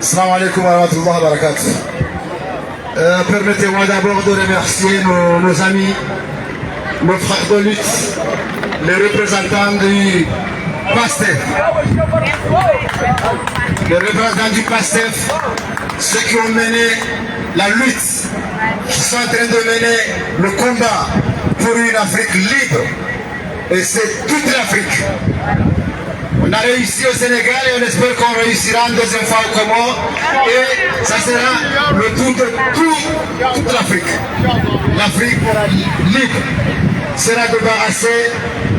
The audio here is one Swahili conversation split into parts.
Assalamu alaikum wa rahmatullahi wa barakatuh. Permettez-moi d'abord de remercier nos amis, nos frères de lutte, les représentants du PASTEF. Les représentants du PASTEF, ceux qui ont mené la lutte, qui sont en train de mener le combat pour une Afrique libre. Et c'est toute l'Afrique. On a réussi au Sénégal et on espère qu'on réussira en deuxième fois au Comores. Et ça sera le tour de toute l'Afrique. L'Afrique libre sera débarrassée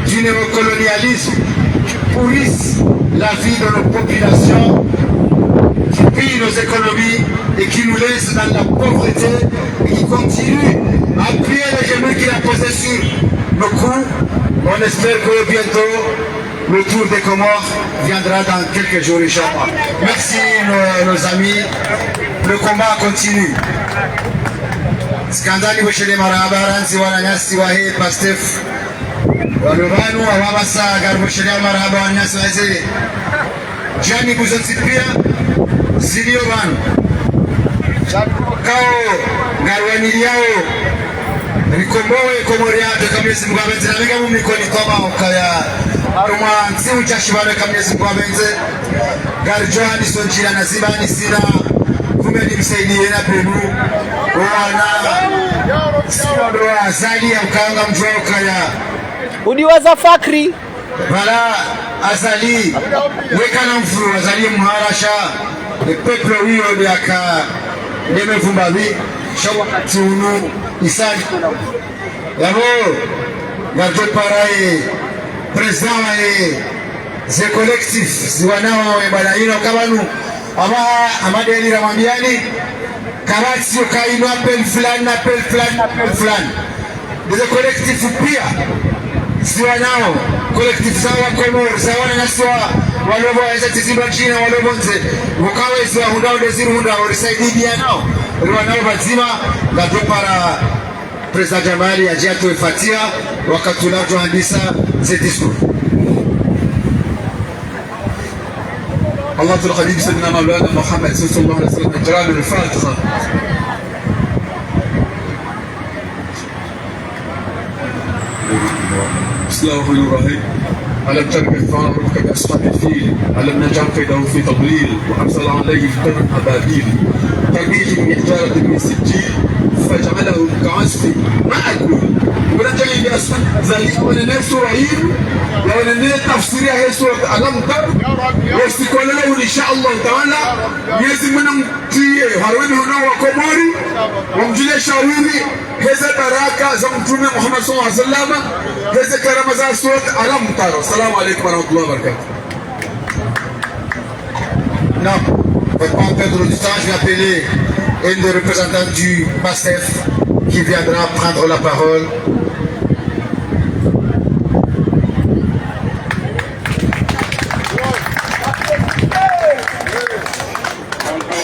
du néocolonialisme qui pourrisse la vie de nos populations, qui pille nos économies et qui nous laisse dans la pauvreté et qui continue à appuyer les genoux qu'il a posés sur nos coups. On espère que bientôt le tour des Comores viendra dans quelques jours, Inch'Allah. Merci nos amis. Le combat continue. Skandali washele marabara nzi wananyasi wa hii PASTEF. Walubanu awabasa garbushele maraba wananyasi wa zile. Jani kuzotipia zilio banu. Kao garwani yao. Nikomboe Komoriato kamyezi mwabenze na miga mumikoni toma okaya. Aruma nsimu chashibane kamyezi mwabenze. Garjohani sonjira na zibani sina. Kumeni msaidie na penu. Wana siwa azali ya mkanga mjua okaya. Udiwaza fakri. Voilà, azali. Weka na mfuru azali mharasha. Le peuple huyo yaka. Neme vumbavi. Shawakati unu. Isali. Yabo. Garjo paraye. Président et ses collectifs ziwanawa webalaino kabanu amadeli ramambiani kabati ukaino appel fulani des collectifs pia ziwanao collectif sawa Komoro sawa na swa walobo eza tizimba china walobo nze ukawe zwa hundao desiru hundao risaidia nao wanao bazima garjo para Président Jamali ajiatu efatia wakati tunajoandisa ce discours. الله الحبيب سيدنا مولانا محمد صلى الله عليه وسلم اجرام الفاتحه. بسم الله الرحمن الرحيم. ألم تر كيف فعل ربك بأصحاب الفيل؟ ألم نجعل كيدهم في تضليل وأرسل عليهم طيرا أبابيل ترميهم بحجارة من سجيل فجعلهم كعصف مأكول. ونجعل بأصحاب ذلك وننافس رهيب وننافس تفسيرها هي سورة ألم تر واستقال له إن شاء الله تعالى يزم منهم في هارون هنا وكماري ومجلة شاويني هذا براكة زمتون محمد صلى الله عليه وسلم هذا كرم سورة ألم تر. السلام عليكم ورحمة الله وبركاته. Non, pour ne pas perdre du temps, je vais appeler un des représentants du PASTEF qui viendra prendre la parole.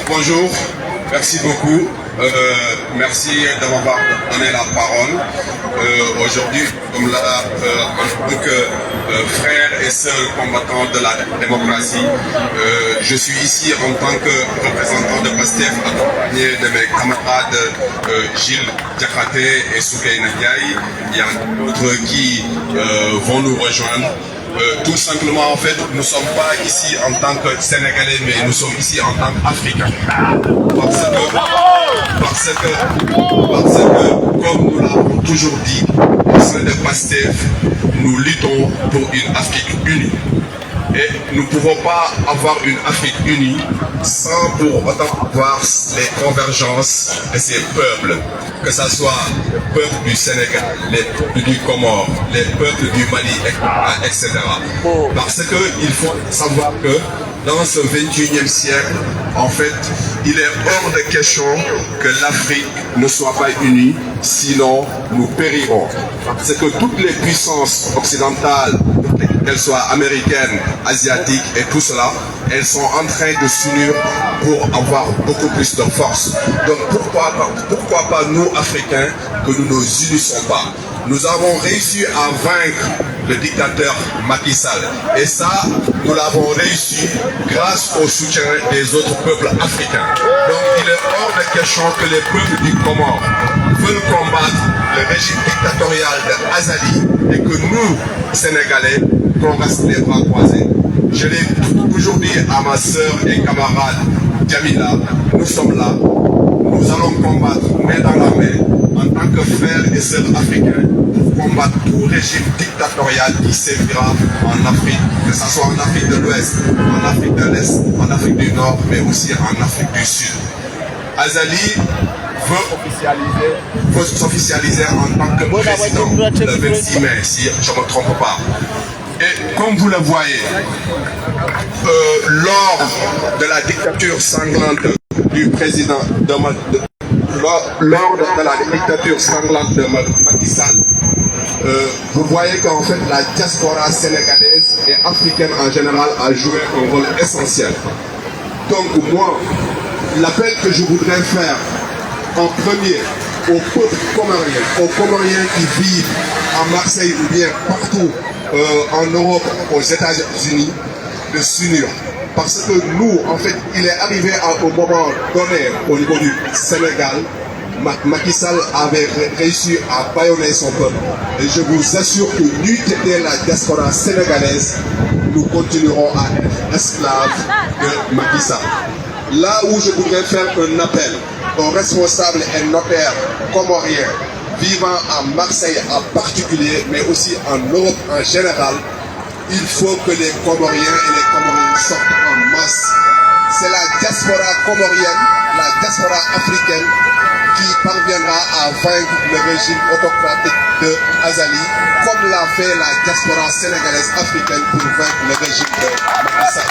Bonjour, merci beaucoup. Merci de m'avoir donné la parole. Aujourd'hui, comme là, en tant que frère et sœur combattant de la démocratie, je suis ici en tant que représentant de PASTEF accompagné de mes camarades Gilles Diakhaté et Soukaina Ndiaye. Il y a d'autres qui vont nous rejoindre. Tout simplement, en fait, nous ne sommes pas ici en tant que Sénégalais, mais nous sommes ici en tant qu'Africains. Parce que, comme nous l'avons toujours dit, au sein de PASTEF, nous luttons pour une Afrique unie. Et nous ne pouvons pas avoir une Afrique unie sans pour autant avoir les convergences de ces peuples, que ce soit le peuple du Sénégal, les peuples du Comore, les peuples du Mali, etc. Parce qu'il faut savoir que dans ce 21e siècle, en fait, il est hors de question que l'Afrique ne soit pas unie, sinon nous périrons. Parce que toutes les puissances occidentales, qu'elles soient américaines, asiatiques et tout cela, elles sont en train de s'unir pour avoir beaucoup plus de force. Donc pourquoi pas nous, Africains, que nous ne nous unissons pas? Nous avons réussi à vaincre le dictateur Macky Sall. Et ça, nous l'avons réussi grâce au soutien des autres peuples africains. Donc il est hors de question que les peuples du Comore veulent combattre le régime dictatorial d'Azali et que nous, Sénégalais, qu'on reste les bras croisés. Je l'ai toujours dit à ma sœur et camarade Jamila, nous sommes là, nous allons combattre main dans la main en tant que frères et sœurs africains pour combattre tout régime dictatorial qui sévira en Afrique, que ce soit en Afrique de l'Ouest, en Afrique de l'Est, en Afrique du Nord, mais aussi en Afrique du Sud. Azali veut s'officialiser en tant que président le 26 mai, si je ne me trompe pas. Et comme vous le voyez, lors de la dictature sanglante du président lors de la dictature sanglante de Macky Sall, vous voyez qu'en fait la diaspora sénégalaise et africaine en général a joué un rôle essentiel. Donc moi, l'appel que je voudrais faire en premier aux peuples comoriens, aux Comoriens qui vivent à Marseille ou bien partout en Europe, aux États-Unis, de s'unir. Parce que nous, en fait, il est arrivé au moment donné au niveau du Sénégal, Macky Sall avait réussi à bâillonner son peuple. Et je vous assure que n'eût été la diaspora sénégalaise, nous continuerons à être esclaves de Macky Sall. Là où je voudrais faire un appel aux responsables et notaires comoriens vivant à Marseille en particulier, mais aussi en Europe en général, il faut que les Comoriens et les Comoriennes sortent en masse. C'est la diaspora comorienne, la diaspora africaine qui parviendra à vaincre le régime autocratique de Azali, comme l'a fait la diaspora sénégalaise africaine pour vaincre le régime de Macky Sall.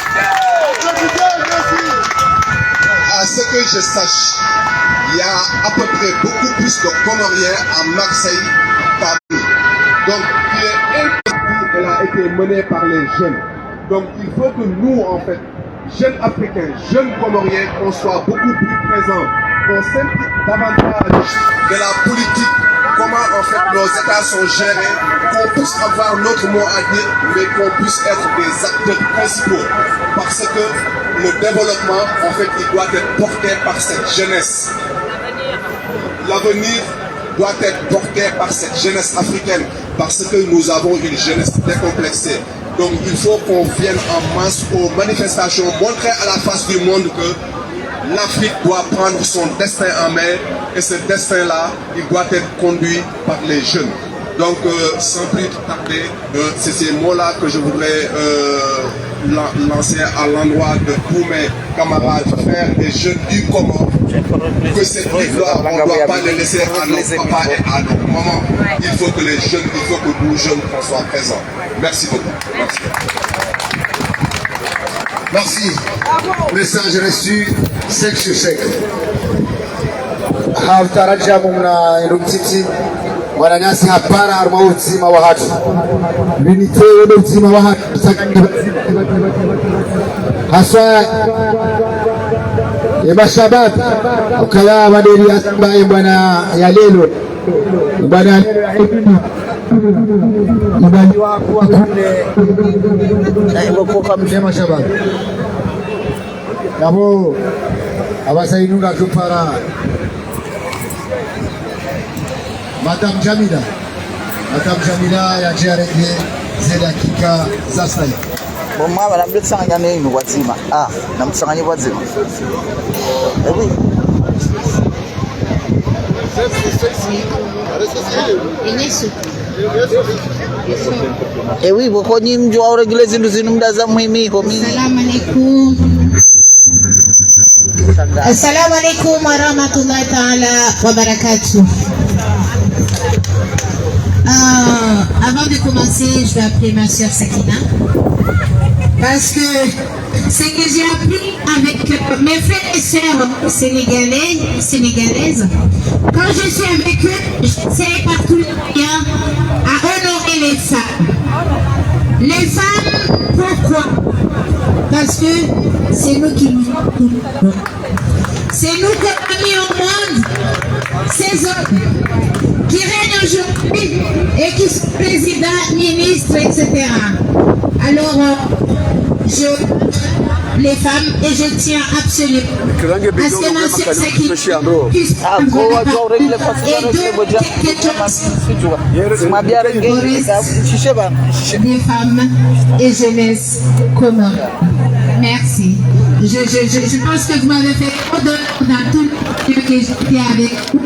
À ce que je sache, il y a à peu près beaucoup plus de Comoriens à Marseille qu'à nous. Donc, il est impossible qu'elle a été menée par les jeunes. Donc, il faut que nous, en fait, jeunes Africains, jeunes Comoriens, qu'on soit beaucoup plus présents, qu'on s'implique davantage de la politique, comment en fait nos États sont gérés, qu'on puisse avoir notre mot à dire, mais qu'on puisse être des acteurs principaux. Parce que le développement, en fait, il doit être porté par cette jeunesse. L'avenir doit être porté par cette jeunesse africaine, parce que nous avons une jeunesse décomplexée. Donc il faut qu'on vienne en masse aux manifestations, montrer à la face du monde que l'Afrique doit prendre son destin en main, et ce destin-là, il doit être conduit par les jeunes. Donc sans plus tarder, c'est ces mots-là que je voudrais lancer à l'endroit de tous mes camarades, frères et jeunes du Comore, que cette victoire, on ne doit pas les laisser à nos papas et à nos mamans. Il faut que les jeunes, il faut que nous jeunes, qu'on soit présents. Merci beaucoup. Merci. Message reçu, sec sur sec. Wananyasi hapana haruma uzima wa hatu l'unité ule uzima wa hatu haswa ya mashabab ukala wadeli ambaye bwana ya lelo bwana mbali wako kule na hivyo kwa msema shabab nabo abasainunga tupara Madame Jamila ya JRD zile dakika za sasa. Mama wanambia kusanganya nini wazima? Na mkusanganya wazima. Ebi. Ini suku. oui, boko ni mjua uregule zindu zinu mdaza muhimiko mimi. Assalamu alaikum. Assalamu alaikum wa rahmatullahi ta'ala wa barakatuh. Avant de commencer, je vais appeler ma soeur Sakina. Parce que ce que j'ai appris avec mes frères et sœurs sénégalaises, quand je suis avec eux, j'essaie par tous les moyens à honorer les femmes. Les femmes, pourquoi? Parce que c'est nous qui nous c'est nous qui avons mis au monde ces hommes qui règnent aujourd'hui et qui sont présidents, ministres, etc. Alors, les femmes, et je tiens absolument à ce que ma soeur Sakina puisse des femmes et jeunesse commun. Merci. Je pense que vous m'avez fait au-delà dans tout le que j'étais avec vous.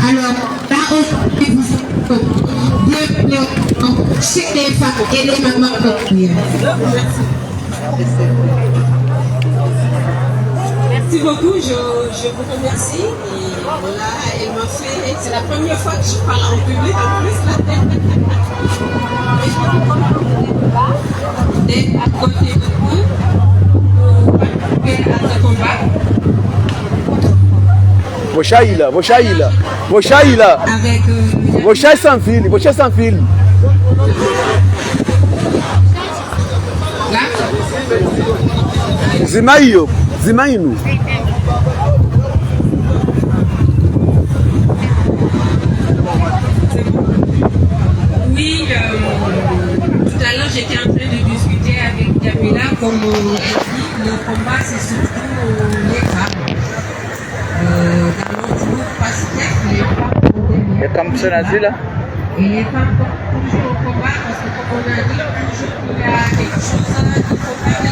Alors, là aujourd'hui, vous bienvenue chez les femmes et les mamans. Merci beaucoup, je vous remercie. Et là, elle m'a fait. C'est la première fois que je parle en public en plus. D'être à côté de vous pour participer à ce combat. Avec. Voshaïla sans fil. Là. Zimaïnou. Oui, tout à l'heure j'étais en train de discuter avec Jamila, comme elle dit, le combat c'est surtout les femmes. Dans notre groupe PASTEF, les femmes et les femmes portent toujours au combat parce que comme on a dit toujours qu'il y a quelque chose qu'il faut faire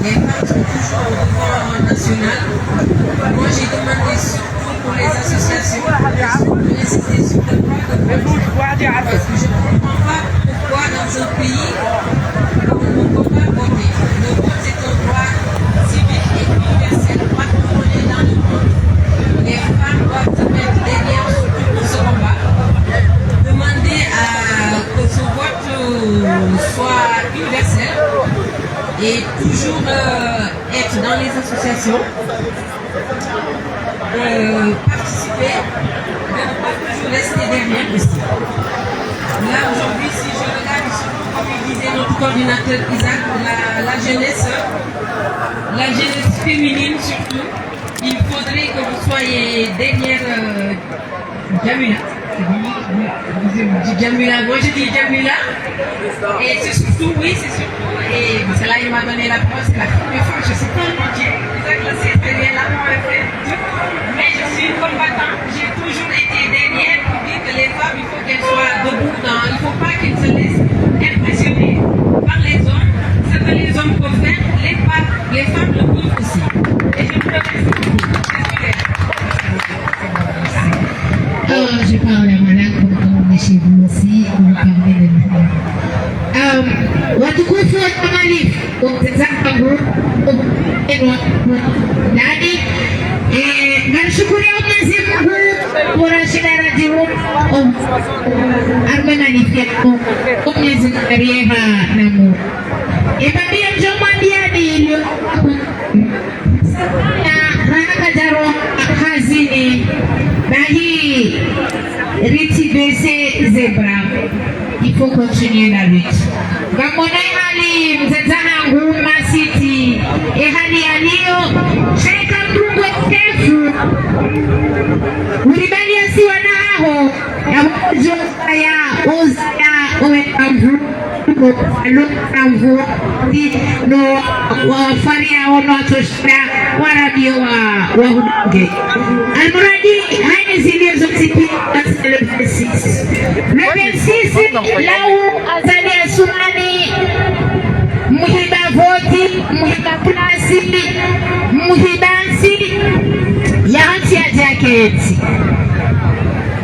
les femmes sont toujours au niveau national. Moi j'ai demandé surtout pour les associations de insister sur le droit de vote parce que je ne comprends pas pourquoi dans un pays on ne peut pas voter. Le vote c'est un droit civique et universel partout où on est dans le monde. Les femmes doivent se mettre derrière pour ce combat. Demander que ce vote soit universel et toujours être dans les associations, participer, mais ne pas toujours rester derrière aussi. Là aujourd'hui, si je regarde surtout comme il disait notre coordinateur Isaac, la jeunesse féminine surtout, il faudrait que vous soyez derrière Jamila. Jamila, moi je dis Jamila, et c'est surtout, et parce que là il m'a donné la parole, c'est la première fois, je ne sais pas mon Dieu, mais je suis combattant, j'ai toujours été derrière pour dire que les femmes, il faut qu'elles soient debout, il ne faut pas qu'elles se laissent impressionner par les hommes, ce que les hommes peuvent faire, les femmes le peuvent aussi. Et je vous remercie beaucoup. Je parle à Malak comme chez vous aussi, vous parlez de nous. Watukufu wa kamalifu zangu nani namshukuria Mwenyezi Mungu kwa shida la jibu armenanifia Mwenyezi Mungu rehema na Mungu ibabia njoma diani ilio na kajaro hazini na hii riti bese zebra. Il faut continuer la lutte. Gamona hali mzezana nguma city hali yaliyo sheka mtungo tefu uribali asiwa naho ya mmoja ya uzia uwetamvu alukamvu no wafaria wanotoshira warabio wa hudunge almuradi haini zilizo msipi le 26 lau azali sumani muhiba voti muhiba plasi muhibansi ya anti ya jaketi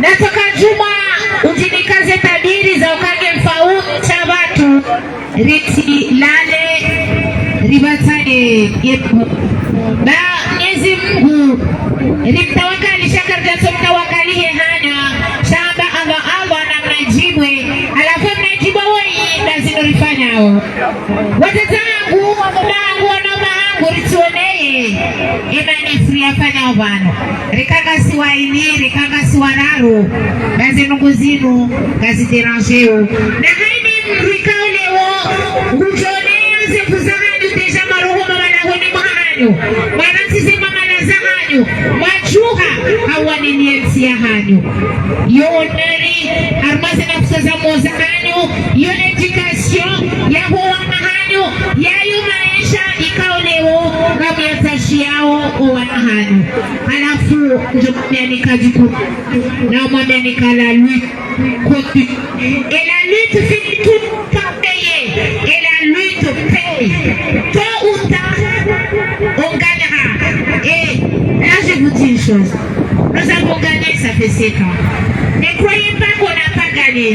natoka Juma utinikaze tabiri za ukage mfaume cha watu riti lale ribatane yetu na Mwenyezi Mungu rimtawakalisha karjaso mtawakalihe hana shamba Allah na mnajibwe alafu mnajibwa woi ndazinorifanyao watatangu wamudangu wanamangu rituoneye imani free afanya vano rikanga siwaini rikanga siwanaru gazi nunguzinu gazi derangeo na haini mrikao lewo ngujonea zefuzahanu deja maruhu mamalahuni mahanyu manasisi mamalazahanyu machuha hawaniniensi ya hanyu yoneri armase na kusaza mozahanyu yo education ya huwa mahanyu ya yu maisha ikaolewo kama yatashi yao uwanahanyu alafu njomamianika jiku na umamianika la lutte continue et la lutte finit tout par payer et la lutte paye tôt ou tard on gagnera et là je vous dis une chose nous avons gagné ça fait 7 ans ne croyez pas qu'on n'a pas gagné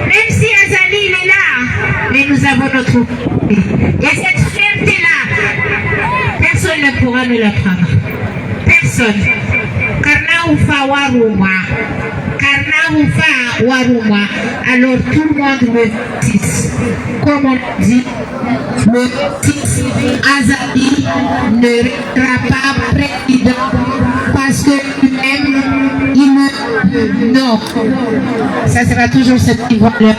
même si Azali il est là mais nous avons notre et cette fierté là personne ne pourra nous la prendre personne karna ufa waruma alors tout le monde me dit comme on dit le titre Azali ne restera pas président parce que lui-même il non ça sera toujours cette valeur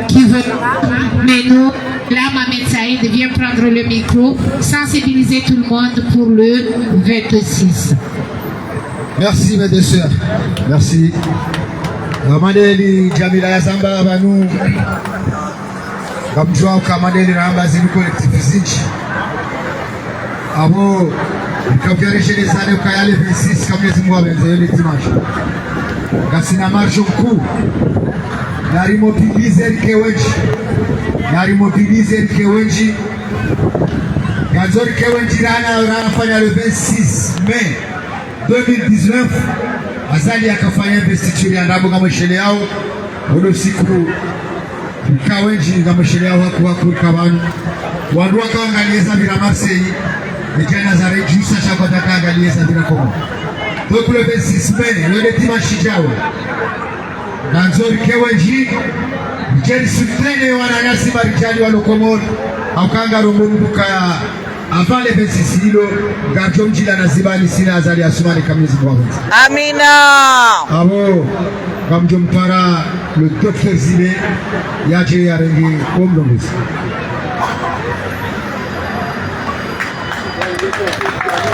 qui veut mais nous là Mohamed Saïd vient prendre le micro sensibiliser tout le monde pour le 26. Merci mes deux sœurs, merci. Kamandeli Jamila ya Zamba banu kamjua kamandeli namba zinu collectif zinchi abo kafiarishe les années kayale 26 kama Mwenyezi Mungu ameanza dimanche kasina marche mkuu na rimobilize Rikewenji Gazori Kewenji anafanya le 26 mai 2019 Azali akafanya investiture ya ndabo kama shele yao ule siku Kawenji kama shele yao hakuwa kabanu wandu wakaangaliza bila Marseille Etienne Zare jusa chako atakaangaliza bila komo donc le 26 mai le dimanche jao Gazori Kewenji Jeli sutrene wananyasi marijali wa Lokomor Aukanga rumbuka avant les 26 kilo Gato mjila na zibani sina Azali Asumani kamizi mwamu Amina Abo Kamjo mpara le docteur Zile Yaje ya rengi omlonguzi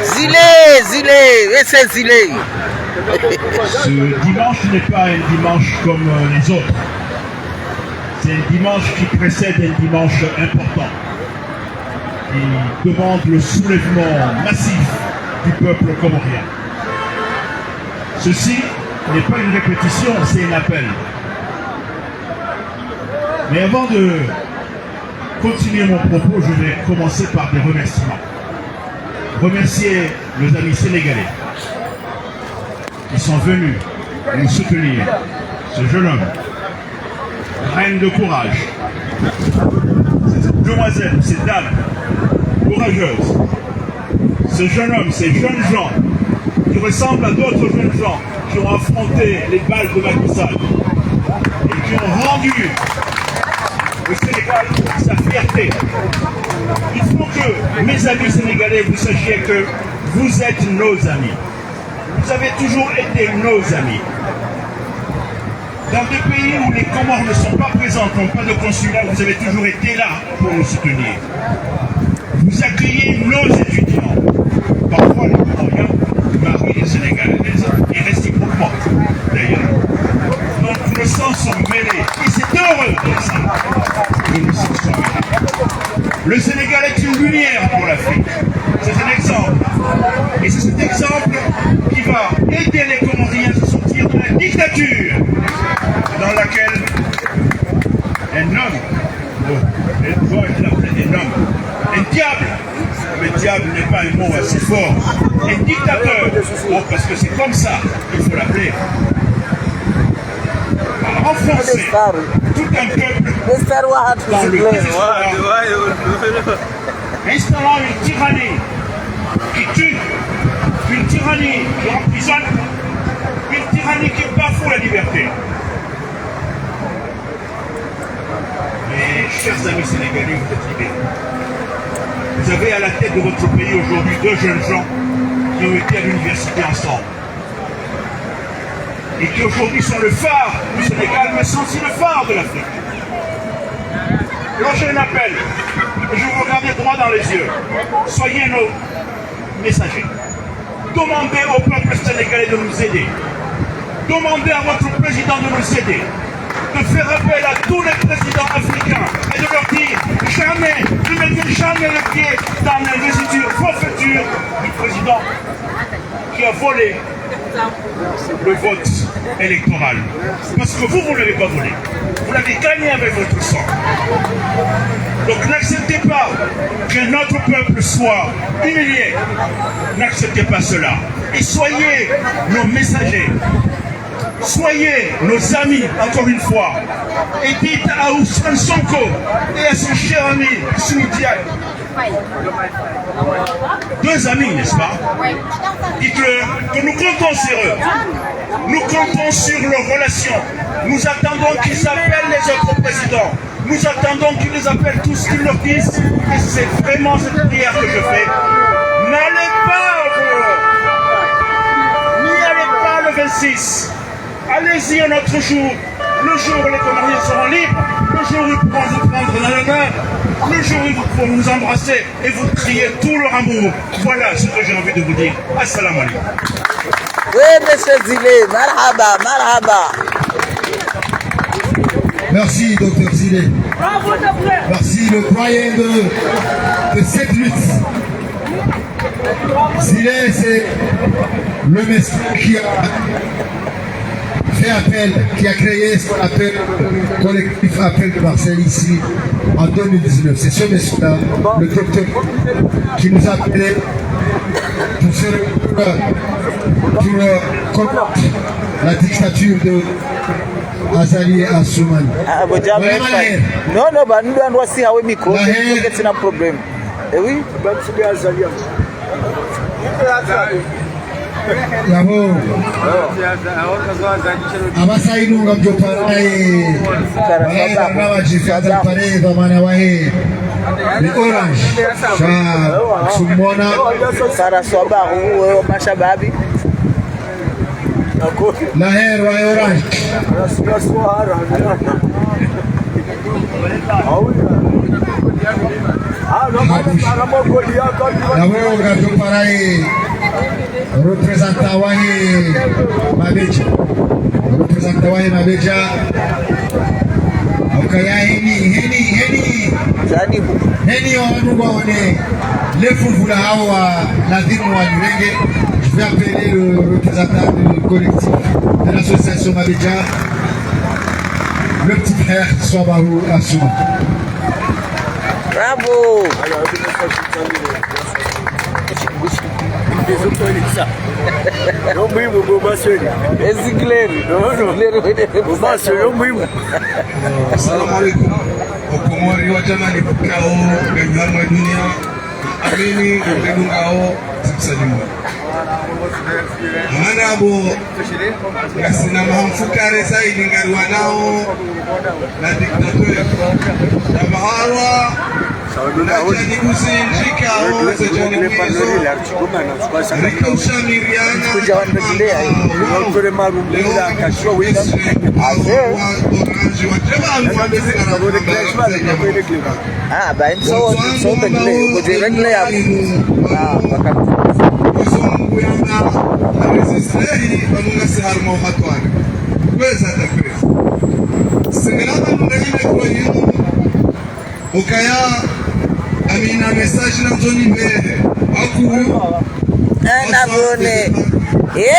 Zile et c'est Zile. Ce dimanche n'est pas un dimanche comme les autres. C'est un dimanche qui précède un dimanche important, qui demande le soulèvement massif du peuple comorien. Ceci n'est pas une répétition, c'est un appel. Mais avant de continuer mon propos, je vais commencer par des remerciements. Remercier nos amis sénégalais qui sont venus nous soutenir, ce jeune homme, reine de courage, ces demoiselles, ces dames courageuses, ce jeune homme, ces jeunes gens qui ressemblent à d'autres jeunes gens qui ont affronté les balles de Macky Sall et qui ont rendu le Sénégal sa fierté. Il faut que, mes amis sénégalais, vous sachiez que vous êtes nos amis. Vous avez toujours été nos amis. Dans des pays où les Comores ne sont pas présents, n'ont pas de consulat, vous avez toujours été là pour nous soutenir. Vous accueillez nos étudiants. Parfois les Comoriens marient les Sénégalais et réciproquement d'ailleurs. Donc nos sangs sont mêlés et c'est heureux pour ça que nos sangs sont mêlés. Le Sénégal est une lumière pour l'Afrique. C'est un exemple. Et c'est cet exemple qui va aider les Comoriens à se sortir de la dictature dans laquelle un homme, un diable, le diable n'est pas un mot assez fort, un dictateur, parce que c'est comme ça qu'il faut l'appeler, enfoncer tout un peuple dans le désespoir, instaurant une tyrannie qui tue, une tyrannie qui emprisonne, une tyrannie qui bafoue la liberté. Mes chers amis sénégalais, vous êtes libérés. Vous avez à la tête de votre pays aujourd'hui 2 jeunes gens qui ont été à l'université ensemble et qui aujourd'hui sont le phare du Sénégal, mais sont aussi le phare de l'Afrique. Alors j'ai un appel, et je vous regarder droit dans les yeux. Soyez nos messagers. Demandez au peuple sénégalais de nous aider. Demandez à votre président de nous aider. De faire appel à tous les présidents africains et de leur dire jamais, ne mettez jamais le pied dans l'investiture forfaiture du président qui a volé le vote électoral. Parce que vous ne l'avez pas volé. Vous l'avez gagné avec votre sang. Donc n'acceptez pas que notre peuple soit humilié. N'acceptez pas cela. Et soyez nos messagers. Soyez nos amis, encore une fois, et dites à Ousmane Sonko et à son cher ami Soudiak, 2 amis, n'est-ce pas? Dites-le que nous comptons sur eux, nous comptons sur leurs relations, nous attendons qu'ils appellent les autres présidents, nous attendons qu'ils les appellent tous, qu'ils leur disent, et c'est vraiment cette prière que je fais, n'allez pas n'y allez pas le 26. Allez-y un autre jour, le jour où les Comoriens seront libres, le jour où ils pourront vous prendre dans la main, le jour où ils pourront vous embrasser et vous crier tout leur amour. Voilà ce que j'ai envie de vous dire. Assalamu alaikum. Oui, monsieur Zilé, marhaba, marhaba. Merci, docteur Zilé. Merci, le doyen de cette lutte. Zilé, c'est le message qui a fait appel, qui a créé ce qu'on appelle le collectif Appel de Marseille ici en 2019. C'est ce monsieur-là, le docteur, qui nous a appelé pour combattre la dictature de Azali Assoumani. Non, non, bah nous devons aussi avoir un micro, c'est un problème. Et oui, Yabo abasainunga mjoparae wajifadha pare vamana wae ni orange sha sumona Saraswaba huo mashababi la her wa orange Yabo mjoparae représentant Wahi Mabeja Aukaya Heni Wanunga Wane Lefuvula Hawa Nadhimu wa Nurenge. Je vais appeler le représentant du collectif de l'association Mabeja, le petit frère Swabahu Assouma. Bravo. Não mimo, bobações. Esse glero. Bobações, não mimo. Assalamu alaikum. Wakomori wa jamani kukao ganyama dunia. Amini kukao sipsalimu. Manabo gasina mahamfukare zaidi ngari wanao na diktatori. Tabaharwa Najani kusinjika oze jani mwizo Rika ushamiriana Kule marumila kashwa wina. Ah, bah une sorte de clé. Vous devez régler à vous. Ah, Muzungu yana resistei bamungasi harmo hatwani. Kweza takrezi. Singelaba nungayine kwa yinu. Ukaya amina message na mzoni mbele. Aku.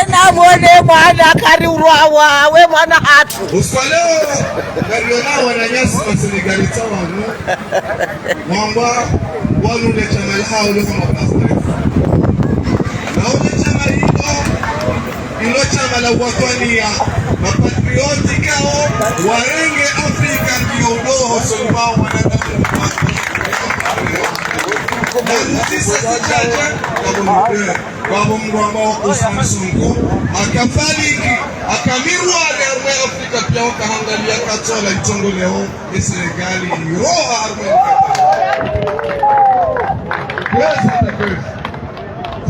Nabone mwana kari urwawa we mwana hatu. Uswaleo naliona wananyasi wa Senegali tawangu. Mwamba walule chama lao leo mapasta. Na ule chama hilo chama la Watania mapatrioti kao warenge Afrika kiodoho solwao wanadamu kwa Mungu ambao kusamsungu akafariki akamirwa arme Afrika pia wakaangalia katola itongo leo serikali roha arme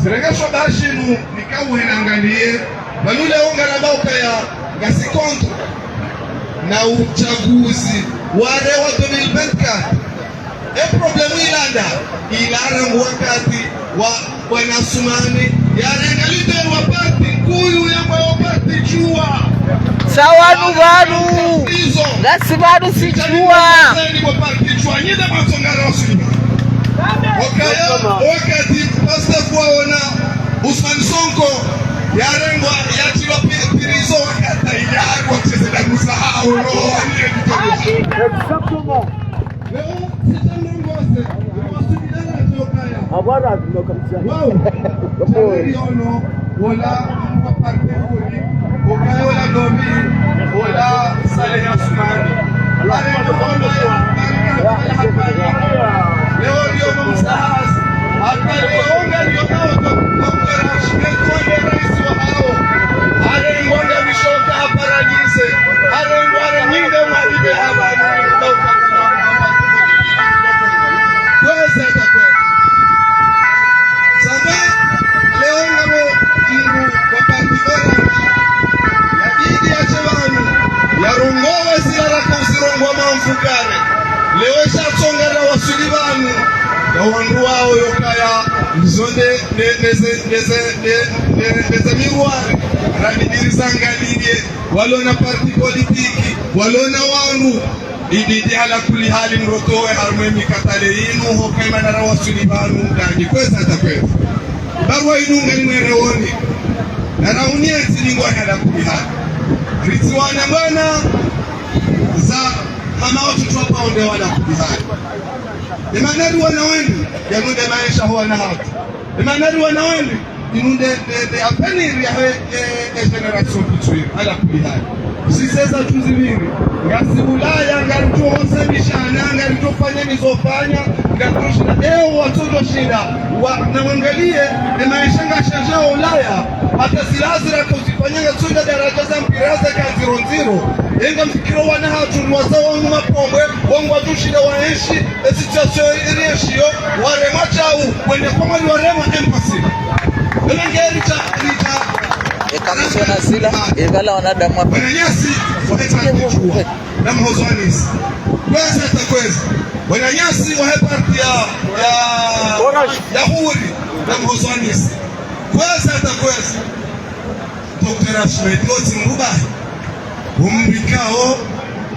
Seregesho bashinu nikawe naangalie balule onga na bauka ya ngasi kontra na uchaguzi wale wa 2024 problemu ilara wakati wa bwana Sumani yarengalite wapati kuyu yamba wapati chua sawanu vanu ngasi vanu si chua wapati chua nyida masongara wasuni wakati pasta kuwaona Usman Sonko yarengwa yachilo pirizo wakata ijaru wakiseda kusahau roho Exactement. Agora não camisa. Wow. Ono wala mpaparte kuli. Okayo la domi wala Saleh Usmani. Ale ono leo ndio msahas. Hata leo ndio ndio kwa rais wa hao. Ale ngonga bishoka paradize. Ale ngwara nyinde madibe habari. Kweza takwe. Sasa leo ngabo ingu wakati bora yabidi achewanu yarongowe silara kusirongwa mamfukare leo shatsongera wasulibanu yawandu wao yokaya mzonde neze miwari radidirizangaliye walona parti politiki walona wangu ididi ala kuli hali mrotowe harmwe mikatale inu hokaima na rawasuli banu ndani kweza atakweza barwa inu ngani mwerewoni na raunie nsilingwa hala kuli hali ritiwana mbana za hama watu tuwa paonde wala kuli hali imanari wana wendu yanunde maisha huwa na hatu imanari wana wendu inunde apeniri yawe generation kutuwe ala kuli hali siseza tuzibiri ngasi Ulaya ngari tuose mishana ngari tufanye nizofanya ngari tushina leo watoto shida na wangalie maisha ngashaje Ulaya hata silazira kuzifanyanga tunda daraja za mpira za kazi 0-0 yenga mfikiro wana hatu wasawa wangu mapombe wangu watushida waeshi situation ilieshio warema chau wende kama ni warema embassy ngeri cha ekamishona sila evala wanadamu hapa wananyasi wakati na mhozwanis kweza takweza wananyasi wa parti ya huri na mhozwanis kweza takweza Dr. Ahmed Loti Mrubai umbikao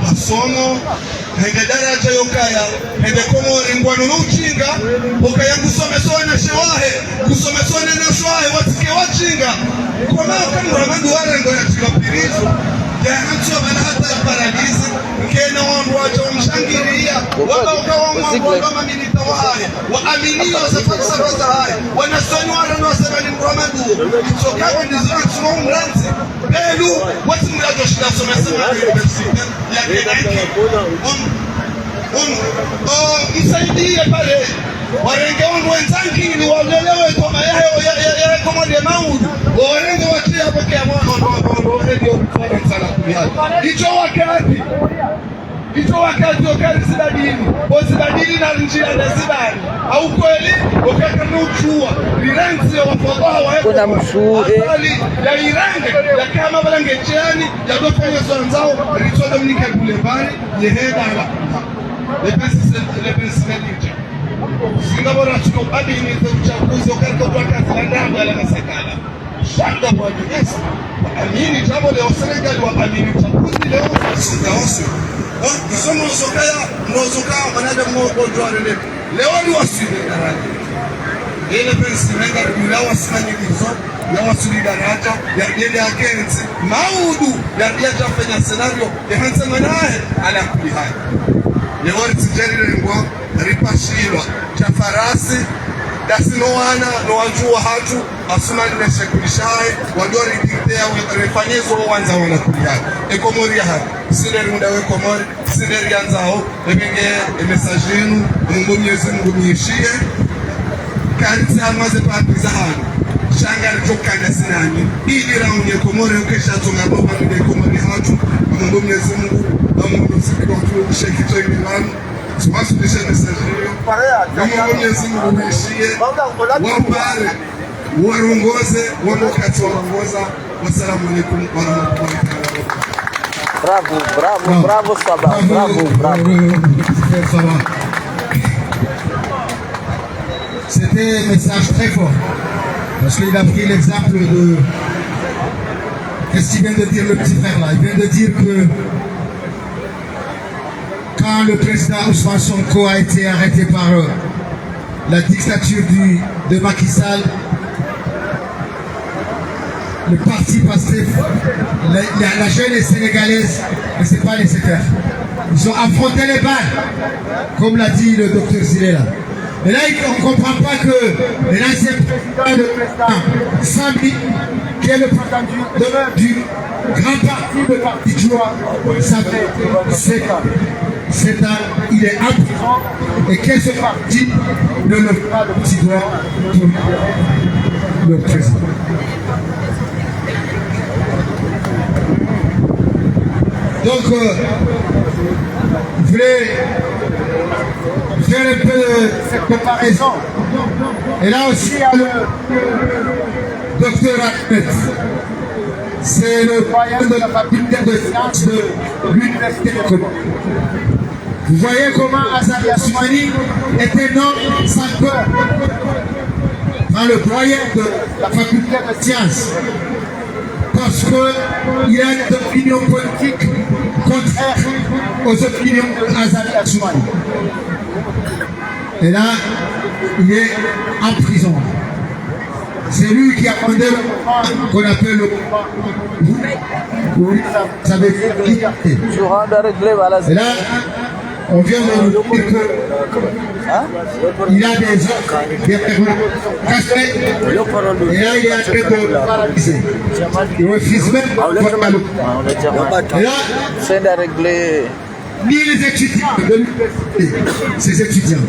masomo hende daraja yokaya hende komori ngwano n'uchinga okaya gusomesona shewahe gusomesona na shewahe watike wachinga kwa maana Muhammad warengo yatikapirizo ya hancho bana hata paradisi kena wangu wacha umshangilia waba ukawa mama milita wae waaminiwa safari zahaye wanasoni warano wasabani Muhammad sokawa ndizira tumo mranzi belu wati mrajo shida somesema university ya kenaki msaidie pale warenge wangu wenzangi ni walelewe kwa mayahe ya komode maudu warenge watia hapo kia mwana ndio kufanya sana kuliani hicho wakati wakati sidadini na njia na zibani au kweli wakati nuchua lirenzi wa fodoha wa kuna mshuhe ya irange ya kama balange chani ya dofanya zwanzao ritoda mnika kulebani yeheda ala lepensi medinja Singapore tuko hadi ni uchaguzi wakati kwa kazi la ndani ala masakala shanga kwa yes amini jambo leo Senegal wa amini uchaguzi leo sitaosi kisomo nozokaya wanadamu mmoja leo ni wasile daraja ile pensi menga bila wasimamizo ya wasili daraja ya ile akenzi maudu ya jafanya scenario ya hansema naye ala kulihaya leo tijari ngwa ripashilwa cha farasi dasi noana noanjua hatu asumani na shekulishae wadori diktea refanyezo wanza wana kuliana ekomori hatu sineri undawe komori sineri yanzao ebenge message yenu Mungu Mwenyezi Mungu niishie kanisa amaze papiza hano shanga litokana sinani ili rauni komori ukesha tonga baba ni komori hatu Mungu Mwenyezi Mungu na Mungu siku wa kushekito imani Swasu nisha message hiyo Mungu Mwenyezi Mungu niishie wapare warongoze wakati warongoza. Wassalamu alaikum wa rahmatullahi wa barakatuh. Bravo Sabah, bravo. C'était un message très fort parce qu'il a pris l'exemple de qu'est-ce qu'il vient de dire le petit frère là. Il vient de dire que quand le président Ousmane Sonko a été arrêté par la dictature de Macky Sall, le parti Pastef, la jeunesse sénégalaise ne s'est pas laissé faire. Ils ont affronté les balles, comme l'a dit le docteur Zilela. Et là, on ne comprend pas que l'ancien président, le président Sambi, qui est le président du grand parti, le parti Joie, ça fait 7 ans, il est en prison et que ce parti ne le fait pas le petit doigt pour le président. Donc, je voulais faire un peu de cette comparaison. Et là aussi, il y a le docteur Ahmed. C'est le doyen de la faculté de sciences de l'université de Kobo. Vous voyez comment Azali Assoumani est un homme sans peur. Dans le doyen de la faculté de sciences. Parce qu'il y a des opinions politiques contraires aux opinions d'Azali Assoumani. Et là, il est en prison. C'est lui qui a fondé le mouvement qu'on appelle le mouvement. Ça veut dire liberté. Et là, on vient de nous dire qu'il a des autres cachés. Et là, il est en train de paralyser. Il refuse même de faire le Et là, ni les étudiants de l'université, ces étudiants,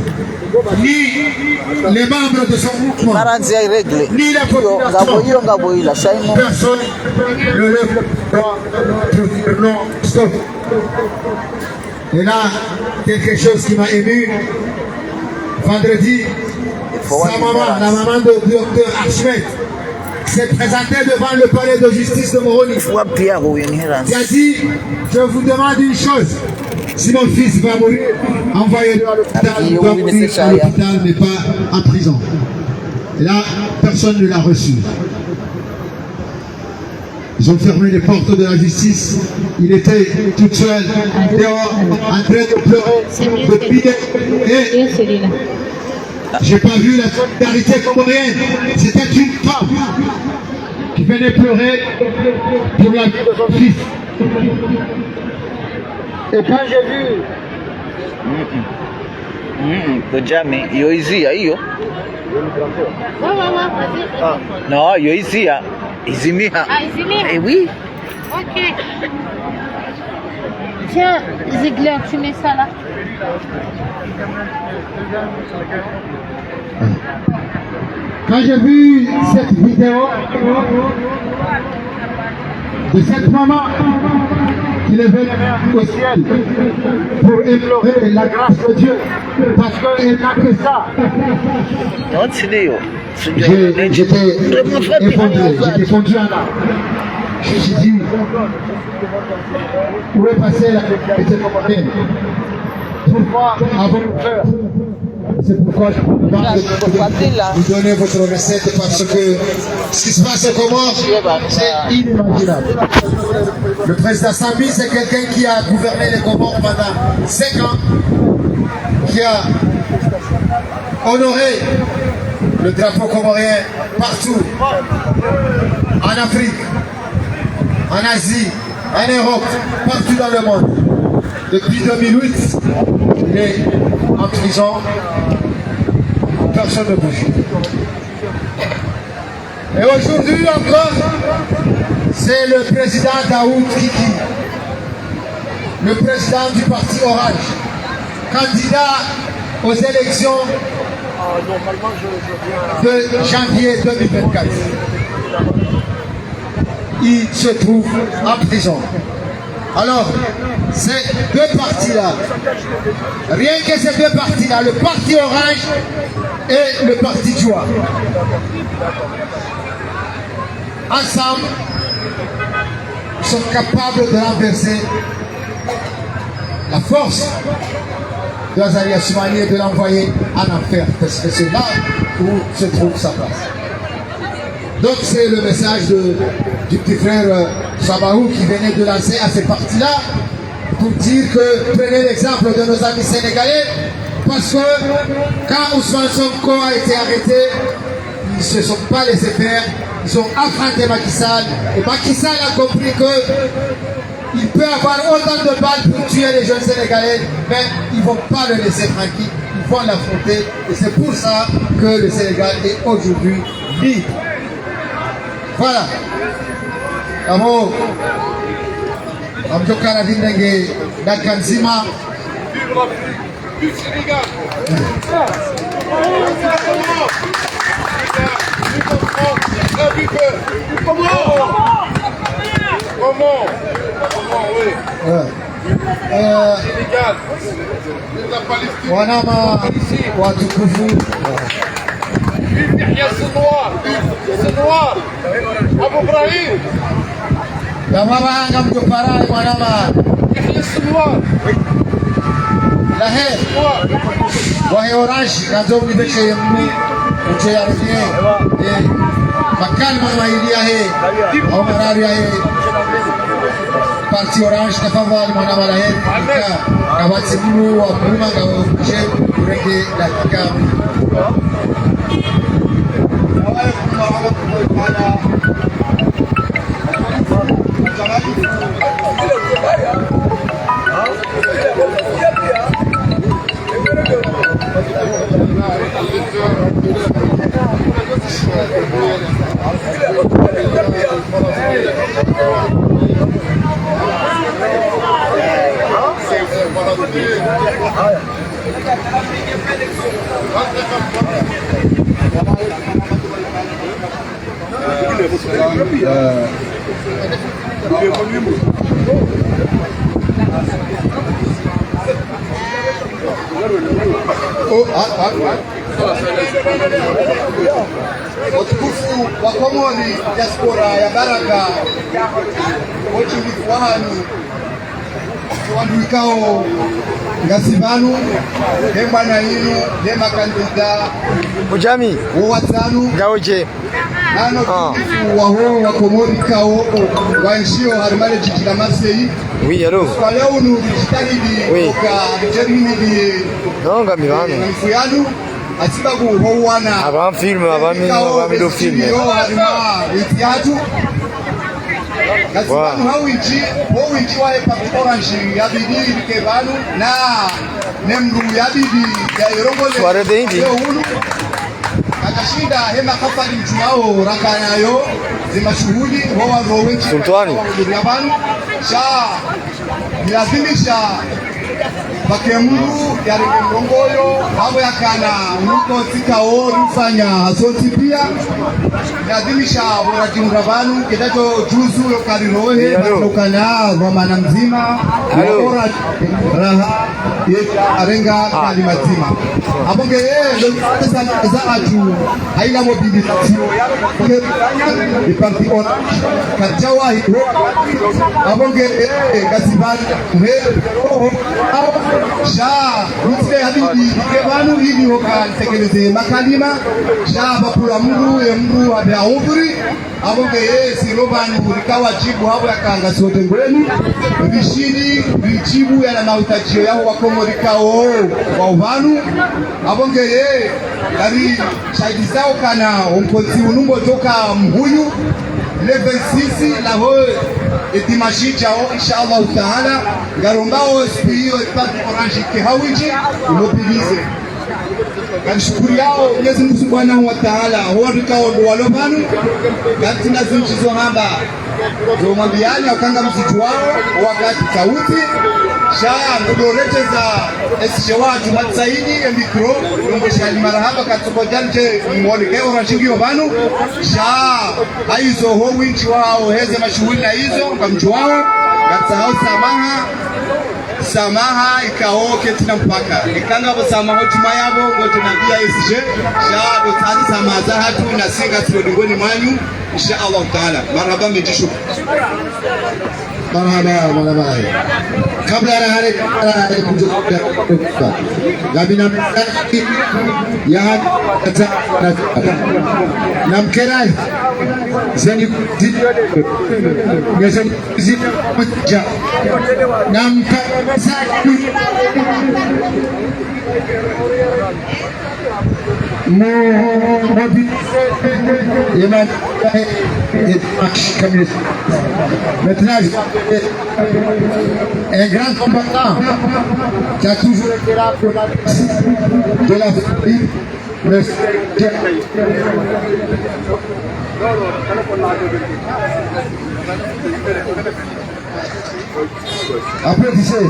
ni les membres de son mouvement, ni la population, personne ne lève le bras pour dire non, stop. Et là, quelque chose qui m'a ému, vendredi, sa maman, la maman de docteur Ahmed, s'est présentée devant le palais de justice de Moroni. Il a dit, je vous demande une chose, si mon fils va mourir, envoyez-le à l'hôpital, il doit mourir à l'hôpital, mais pas en prison. Et là, personne ne l'a reçu. Ils ont fermé les portes de la justice. Il était tout seul, dehors, en train de pleurer, de prier. Et j'ai pas vu la solidarité comorienne. C'était une femme qui venait pleurer pour la vie de son fils. Et quand j'ai vu... Non, yo ici, Izimiha. Ah, Izimiha. Eh oui. Ok. Tiens, Ziegler, tu mets ça là. Quand j'ai vu cette vidéo de cette maman qui levait les mains au ciel pour implorer la grâce de Dieu, parce qu'elle n'a que ça. J'étais effondré, j'étais fondu en larmes. Je me suis dit, où est passée la vérité comorienne? Pourquoi avons-nous peur? C'est pourquoi je vous donner votre recette, parce que ce qui se passe au Comores, c'est inimaginable. Le président Sambi, c'est quelqu'un qui a gouverné les Comores pendant 5 ans, qui a honoré le drapeau comorien partout, en Afrique, en Asie, en Europe, partout dans le monde. Depuis 2008, il est en prison personne ne bouge. Et aujourd'hui encore, c'est le président Daoud Kiki, le président du parti Orange, candidat aux élections de janvier 2024. Il se trouve en prison. Alors, ces deux partis-là, rien que ces deux partis-là, le parti Orange et le parti Joie, ensemble, sont capables de renverser la force de Azali Assoumani et de l'envoyer en enfer, parce que c'est là où se trouve sa place. Donc c'est le message du petit frère Sabahou qui venait de lancer à ces partis-là pour dire que prenez l'exemple de nos amis sénégalais, parce que quand Ousmane Sonko a été arrêté, ils ne se sont pas laissés faire, ils ont affronté Macky Sall, et Macky Sall a compris que il peut avoir autant de balles pour tuer les jeunes Sénégalais, mais ils ne vont pas le laisser tranquille, ils vont l'affronter, et c'est pour ça que le Sénégal est aujourd'hui libre. Voilà. Amo amtokana vindenge dakanzima du Sénégal. Comment oui. Wanama watukufu. C'est noir. Abou Brahim. Yamabanga mtupara mwanama. Lahe. Wahe Orange kazo nibeshe yemu. Uche ya rufie. Makali mama ilia he. Omarari ya he. Parti Orange tafadhali mwanama lahe. Kawatsi mulu wa kuruma kawakushe kurenge la kikamu. Watukufu wa Komori, diaspora ya Baraka, wachungifu wahanu, waduikao ngasibanu, hembana inu, hema kandida, Mujami, uwatanu, gaoje, nano tukifu waho wa Komori kao, waishio harimale jijila Marseille. Oui, allô. Kwa leo unu dijitahidi, Oui. Kwa Germany di, Nonga milano. Mfuyanu, atibabu howana. Avant film, avant milo film. Itiatu. Kasibanu hawinchi wae Parti Orange yabidi kebanu na nemdu yabidi ya yorongole. Soirée de Indi. Akashinda hema kafali mchuao rakanayo zimashuhudi wawa rowenchi. Sultani. Yabanu sha ilazimisha bakemuru ya rengongoyo habo yakana nuko tikao rufanya asoti pia ilazimisha borajunga banu kedato juzu yo karirohe batokana wa mana mzima bora raha arenga kalimazima abonge za atu haina mobilisation de Parti Orange kachawa abonge gasibani sha mutile habibi kebanu hivi hokantekeleze makalima sha bakula muru ya muru abya uburi abonge yesi robani rikawa jibu hapo yakanga sote ngwenu bishini bijibu ya na mautajio yao wakomorikao wa ubanu abonge ye dari shaidi zao kana onkozi unumbo toka mhuyu le 26 la ho etimashi chao inshallah taala garombao spio Parti Orange ke hawiji mobilize kanishukuru yao Mwenyezi Mungu Subhanahu wa Ta'ala huwa walobanu katina zinchizo hamba zomwambiani wakanga msitu wao wakati kauti shaa mudorecheza esishe watu matsaidi mikro nungeshali marahaba katoko janje mwolekeo rashingi wabanu shaa haizo ho winchi wao heze mashughuli na hizo kwa mchu wao katsahau samaha ikaoke tina mpaka ikanga bo samaho chuma yabo ngote nabia esishe shaa dotani samaza hatu nasinga tulodingoni manyu insha Allah Taala. Marhaba mejishu. Marhaba. Kabla ya hali kujuka gabina ya na mkerai zeni ngeze zija na mkasa Maintenant, un grand combattant qui a toujours été là pour la de la famille, applaudissez.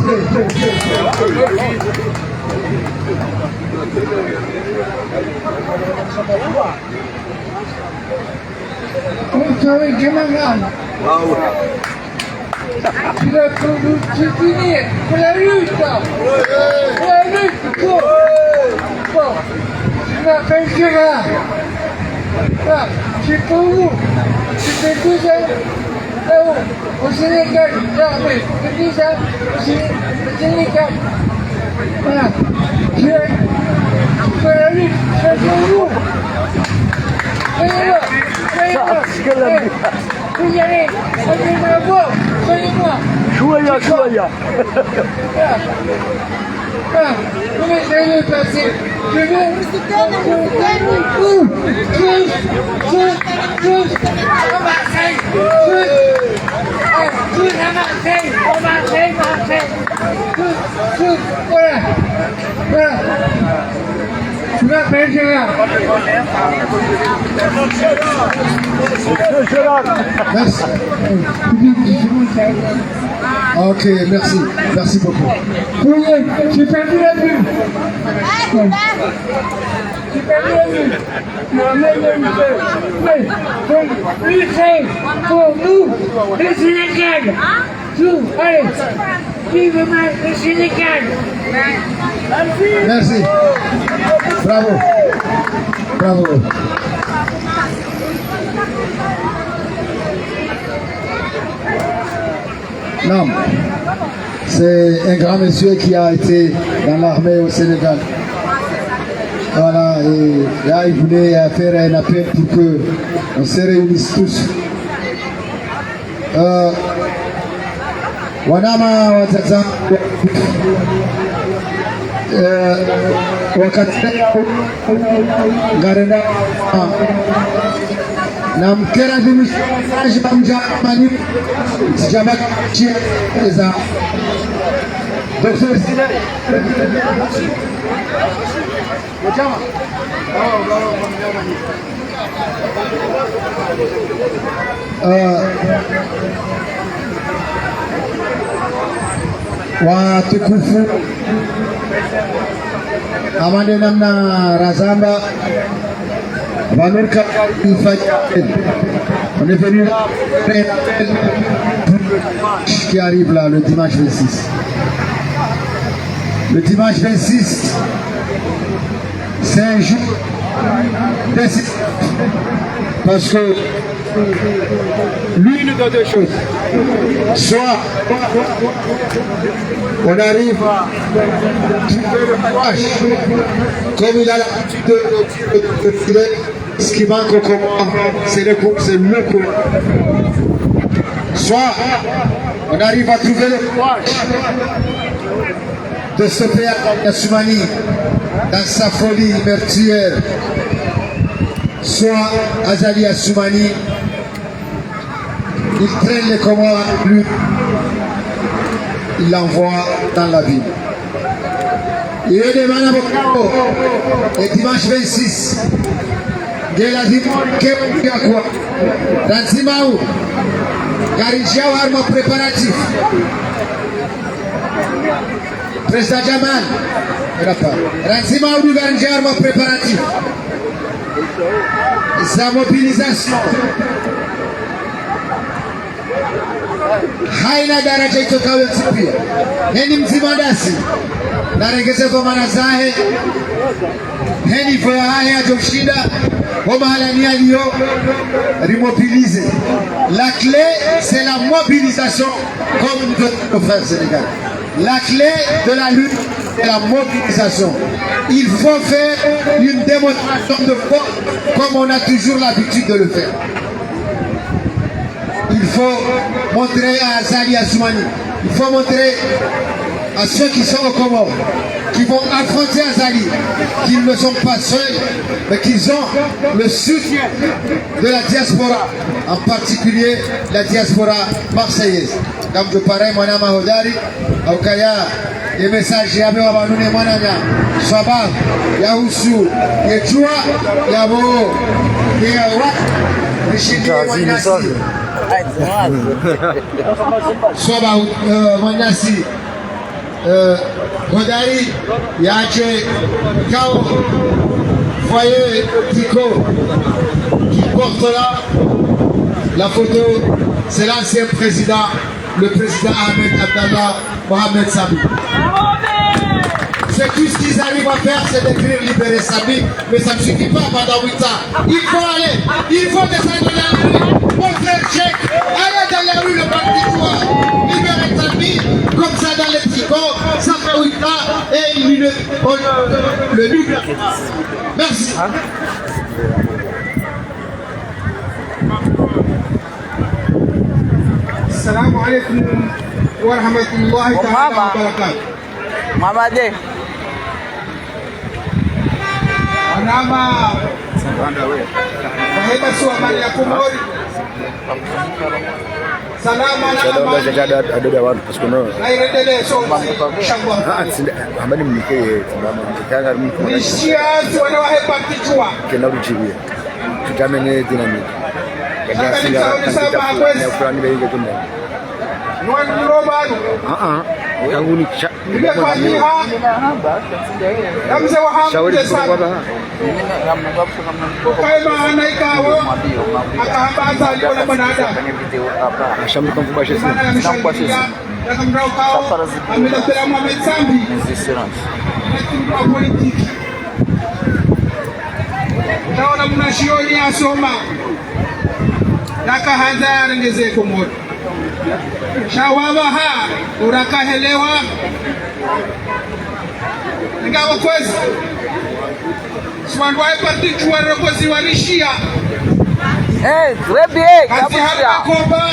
Sorry, camarade. Il a fallu finir pour la lutte. Pour la lutte. Bon. Je m'appelle Gérard. C'est pour vous. C'était 12 ans là-haut, au Sénégal, l'armée. C'est 10 ans au Sénégal. Voilà. Je fais la lutte. C'est pour vous. Soyez-moi. Vous allez me voir, soyez-moi. Chouaya. Vous m'essayez de passer. Je vais. Voilà. Je m'appelle Gérard. Merci. Ok, merci beaucoup. Oui, j'ai perdu la vue. Luttez pour nous, le Sénégal. Tout, allez. Vive le Sénégal. Merci. Bravo. Non, c'est un grand monsieur qui a été dans l'armée au Sénégal. Voilà, et là il voulait faire un appel pour que on se réunisse tous. Wanama watazama wakati garenda na mkera vimishaaji mjamani sijama chia za Dr. Sina Mjama watukufu amande namna Razamba Vamerka on est venu qui arrive là le dimanche 26. Le dimanche 26, c'est un jour décisif parce que l'une de deux choses, soit on arrive à trouver le courage comme il a l'habitude de dire, ce qui manque au combat, c'est le courage. Soit on arrive à trouver le courage de ce père Assoumani dans sa folie meurtrière, soit Azali Assoumani, il traîne les combats avec lui, il l'envoie dans la ville. Il est demandé et dimanche 26. De la dimanche quoi? Ranzimaou. Garinjiao arme préparatif. Président Jamal. Ranzimaou du Garinjiao arme préparatif. Sa mobilisation. Haina daraja itokayo pia. Heni mzimandasi. Naregeze kwa manazahe. Heni kwa haya jomshinda. Kwa mahalania liyo. Remobiliser. La clé, c'est la mobilisation comme notre frère Sénégal. La clé de la lutte, c'est la mobilisation. Il faut faire une démonstration de force comme on a toujours l'habitude de le faire. Il faut montrer à Azali Assoumani, il faut montrer à ceux qui sont au Comores, qui vont affronter Azali, qu'ils ne sont pas seuls, mais qu'ils ont le soutien de la diaspora, en particulier la diaspora marseillaise. Comme je parais, mon ami Hodari, Aukaya, les messages, il y avait Wabanune Monana, Swabab, Yahusu, Yechua, Yabo, Yawa, Rishidi, Wanyasi. Swabab, Wanyasi. Hodari, Yache, Kao, voyez Tico qui porte là la photo, c'est l'ancien président, le président Ahmed Abdallah Mohamed Sabi. C'est tout ce qu'ils arrivent à faire, c'est d'écrire libérer Sabi, mais ça ne suffit pas pendant 8 ans. Il faut aller, il faut descendre dans la rue, mon frère Cheikh, allez dans la rue, le parti doit libérer Sabi, comme ça dans les petits corps, ça fait 8 ans, et il le libère. Merci. Assalamu alaikum wa rahmatullahi wa barakatuh. Mama de. Anama. Waheba suwa mali ya Komori. Salama alaikum. Jada adoda watu pasikono. Na iendelee so inshallah. Habari mnikee tunamkanga mtu. Nishia wana waheba kichwa. Kena ruchibia. Tutamene dinamiki. Yangu ni naona mnashioni asoma nakahanza yarengeze Komori shawabaha urakahelewa ngawa kwezi swandwa parti chuare kozi warishia très bien kabisa komba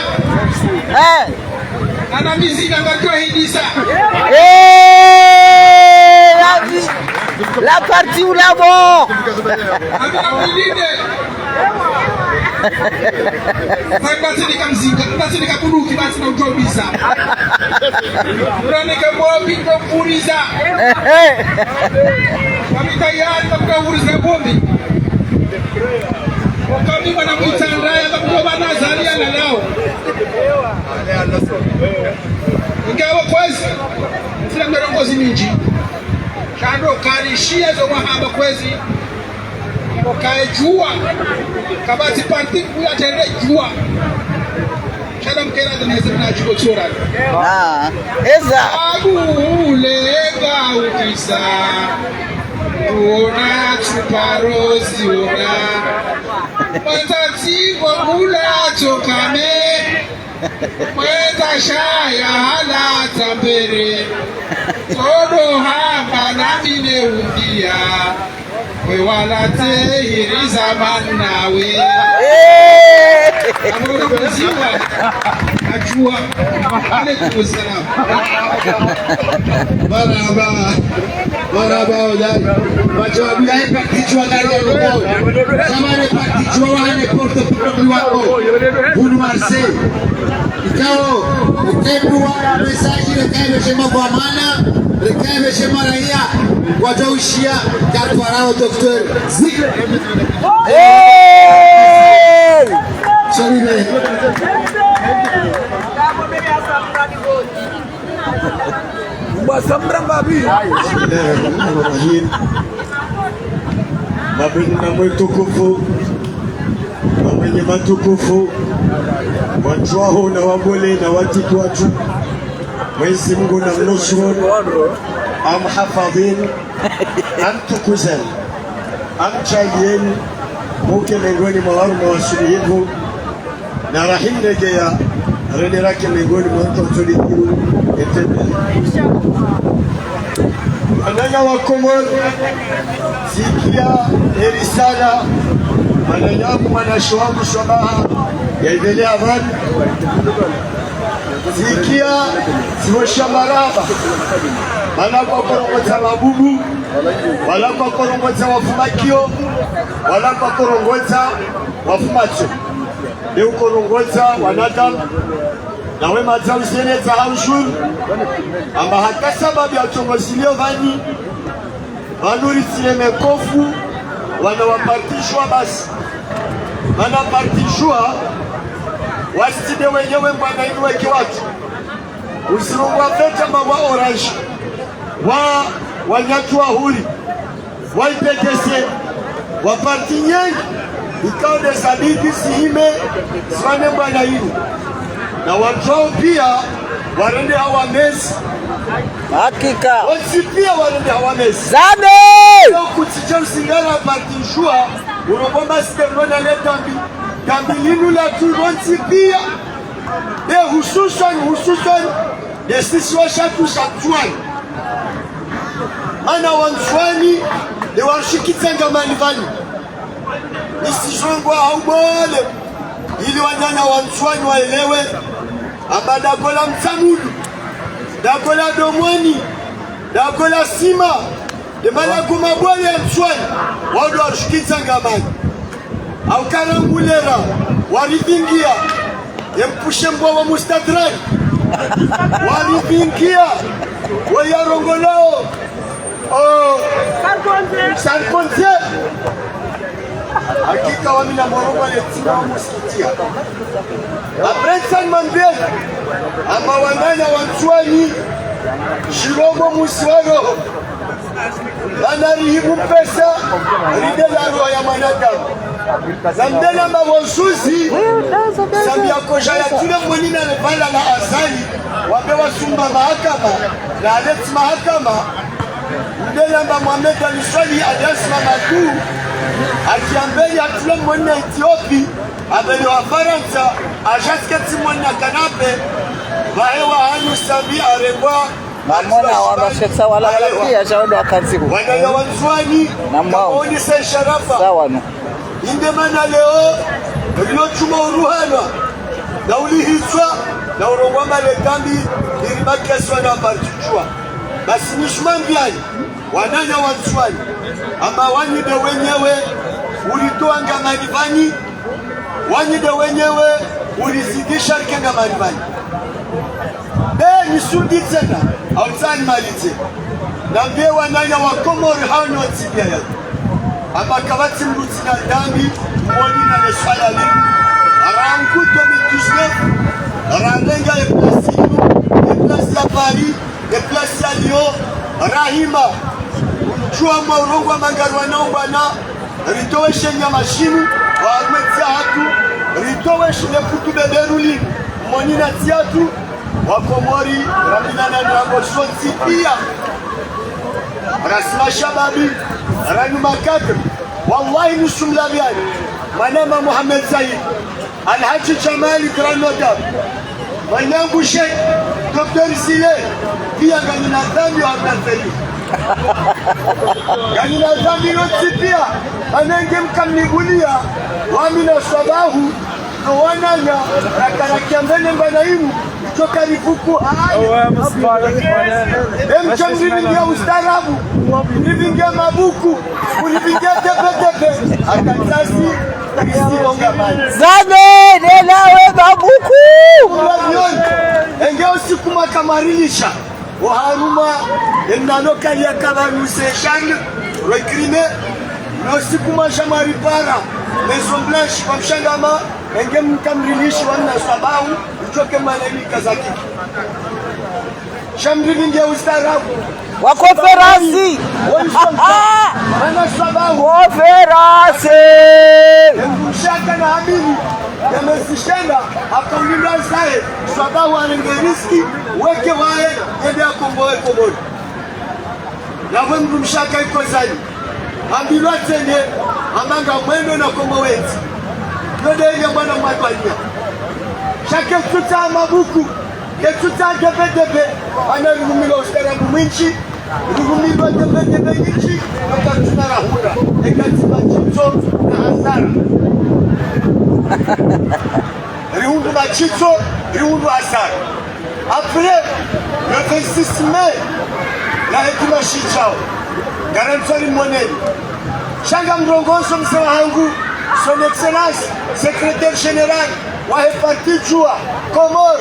ana mizinga ngatwa hidisa la partie ou là-bas. Kando karishia zo wahamba kwezi okae jua kabati parti kuya tende jua shada mkera tunaweza tunachukua chora eza agulega utisa una chuparosi una matati kula chokame mweza shaya hala tambere todo hamba nami neudia we wala te hiriza manawe Ajua. Alaikum salam. Marhaba wadai. Wajua bila pakijua gari yako. Samane pakijua wane porto problem wako. Bunu Marseille. Ikao utembu wa message rekabe shema kwa maana, rekabe shema raia. Wajaushia katwarao Dr. Zikre. Sorry. Mbasambra babi. Mabeni na mtukufu. Mwenye matukufu. Watu wao na wabole na watu watu. Mwenyezi Mungu na mnusuru. Amhafadhin. Amtukuzeni. Amchalieni. Muke miongoni mwa wale mawasilivu. Na rahim rejea. Rene rake miongoni mwa watu tulikiru. Manana wa Komoro sikia erisala mananyamu manashoamu shabaha yaendelea habari sikia siwosha maraba wala kwa korongoza mabubu wala kwa korongoza wafumakio wala kwa korongoza wafumacho leo korongoza wanadamu na wema za usene za haushuru amba hata sababu ya chongosilio vani wanuri sileme kofu wanawapartishwa basi wanapartishwa wasitide wenyewe mbwana inuweke watu usirungwa feta mawa orange wanyatu wa huri waipetese waparti nyengi ikao desabiti sihime swane mbwana inu na watu pia warende hawa mesi hakika wasi pia warende hawa mesi zame leo kuticha usingana partishua urobomba sitemona le tambi linu la turonsi pia de hususan de sisi wa shatu shatuani ana wanswani de warshikitanga manivani nisijongwa au bole ili wanyanya wanswani waelewe amba dagola msamudu dagola domwani dagola sima demana kumabwale ya mswani wadu warshikitsa ngamani au karangulera warivingia yempushe mbwa wa mustadrani warivingia wayarongolao sarkonze hakika wamina morongo letima wa musikitia aprensan mandeli ama wananya wantuani shirogo musiwaro wanarihibu pesa ridela roho ya mwanadamu zamdela mawozuzi sambia koja ya tule mwenina lepala na azali wabewa sumba mahakama na aleti mahakama mdela mba Mohamed Aliswali aliasma madu akiambeli atule mwenina Etiopi abeli wa Faransa ajasketi mwenina kanape vahewa hanu sambi aregwa namona wanasheksa wala pia shaondo akanziku wanaya wanzwani kaoni se sharafa sawa no indemana leo ilo chuma uruhana na ulihitswa na urongwama letambi iribakeswa na partichua basi nishmambiani wananya wanzwani ama wanyide wenyewe ulitoa ngamarivani wanyide wenyewe ulizidisha rikenga marivani nisudi tena outside malite na mbie wananya wa Komoro hano tibia ya amba kabati mruti na dambi mwoni na leswala li arangu 2019 arandenga e plasi ya Paris e plasi ya Lyon rahima chua maurongo mangarwa na ubana ritowe shenya mashinu wa armetia hatu ritowe shile kutu beberuli mwoni na tiatu Wakomori raminana na Boshoti pia rasma shababi ranu makadr wallahi nusumlabiani manama Muhammad Zaid Alhaji Jamali Granodab manyangu Sheikh Dr. Zile pia ganina dhambi wa Abdalfeli ganina dhambi yote pia anenge mkamnigulia wamina sabahu wananya rakarakia mbele mbana inu choka rifuku mchamrivingia ustarabu rivingia mabuku rivingia tepetepe akatasi Zame nelawe mabuku engeo siku makamarilisha waharuma emnanokali ya kabanuse shangle rekrime no siku mashamari para Maison Blanche kwa mshangama enge mkamrilishi wana sababu uchoke malaika zaki shamrivingia ustarabu wa konferansi ana sababu konferansi mshaka na amini yamesishenda akamlinda sae sababu anengeriski weke wae ende akomboe komboe na mtu mshaka iko zani ambilwa tene amanga mwendo na kombo wetu ndio ile bwana mwatwania shaka tuta mabuku ketuta debe ana rumilo ustarabu mwinchi rumilo debe nchi akatuna rahura ekatiba chito na hasara riundu machito riundu hasara après le 26 mai la hekima shichao garantori moneni shanga mrongoso msewa hangu son excellence secrétaire général wa parti jua Komor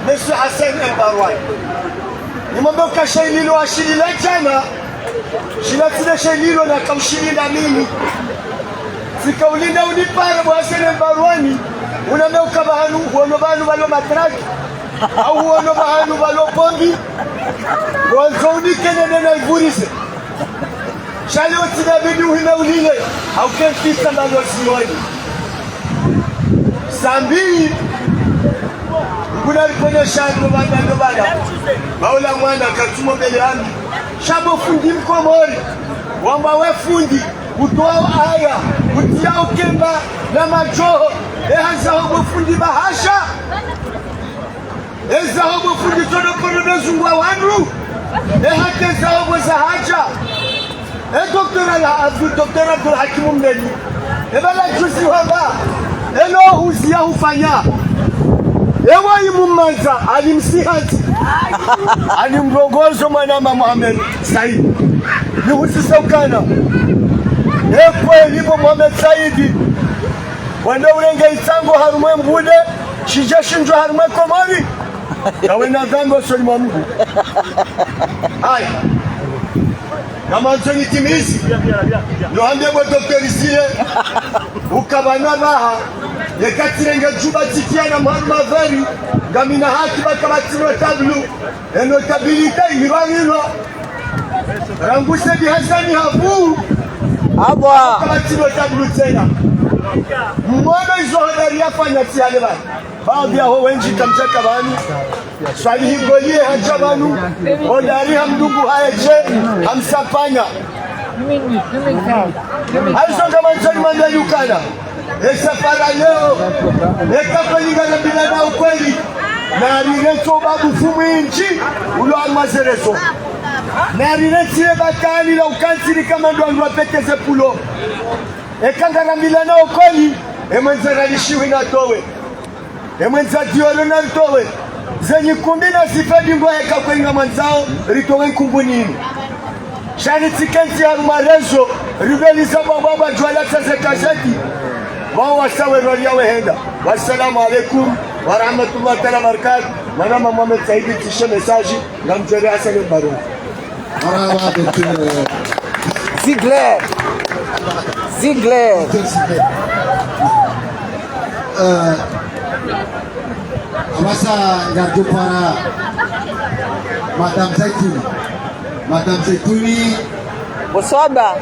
monsieur Hassan Mbarwani nimwambia ukashaililo ashilila jana shilatile shaililo na kaushilinda mimi sikaulinda unipara bwa Hassan Mbarwani unambia ukabahanu uono banu balo matraki au uono bahanu balo pombi wanzo unikene na ivurise shali otinabidi uhime ulile haukempisa malosioni sambi kuna ripone shando bada maula mwana katumo mbele yangu shabo fundi mkomori wamba we fundi utoa aya utia ukemba na majoho ehanza hobo fundi bahasha eza hobo fundi todo kono bezungwa wanu ehate za hobo za haja Docteur Abdul Hakim Mbeni ebala juzi wamba elo huzia hufanya ewa imumanza alimsihati alimrongozo mwanama Mohamed Said ni huzisa ukana ekwe libo Mohamed Saidi wanda urenge itango harumwe mbude shija shinjo harumwe Komori yawe na dhambo soli mwa Mungu haya kama nchoni timizi nohambia kwa Dr. Isiye ukabana baha yekatirenge juba tikia na mwana veri gamina haki bakabatino tablu enotabilite imibangino ranguse di Hasani hafu abwa bakabatino tablu tena mwana izo hodari yafanya tiyale bani baadhi ya ho wenji kamchaka bani swali higolie haja banu hodari hamdungu haeje hamsapanya haiso kama nchani manda yukana esafara leo ekapelingana bila na ukweli na alireto babu fumu inchi ulo almazerezo na aliretire bakani la ukansiri kama ndo alwapeteze pulo ekangana bila na ukweli emwenzera lishiwi na towe emwenza diolo na towe zenye kumbina sifedi ngwa eka kwenga manzao ritowe nkumbunini shani tikenzi ya rumarezo riveli saba baba juala tase kazeti wawa sawe roliawe henda wassalamu alaikum wa rahmatullahi ta'ala barakatuh manama Mohamed Saidi tishe mesaji na mjere Hassan Mbarwani Ziegler Abasa gardu para Madame Zaitouni Bosoba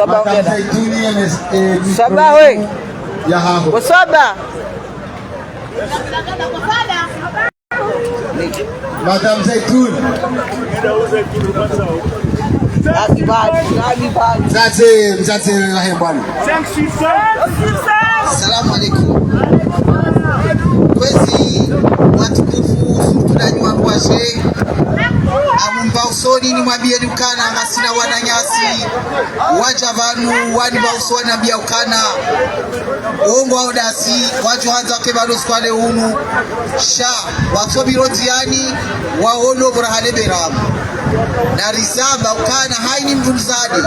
Madame Zaitouni Soba we Yahaho Bosoba Madame Zaitouni Mzate rahembani Assalamu alaikum. Kwezi watukufu sultani wa Kwashe amumba usoni ni mwambie dukana ngasina wananyasi waja vanu wani ba usoni nambia ukana ongo audasi watu hanza ke bado skwale unu sha watsobiro tiani waono burahale beramu na risaba ukana haini mdu mzadi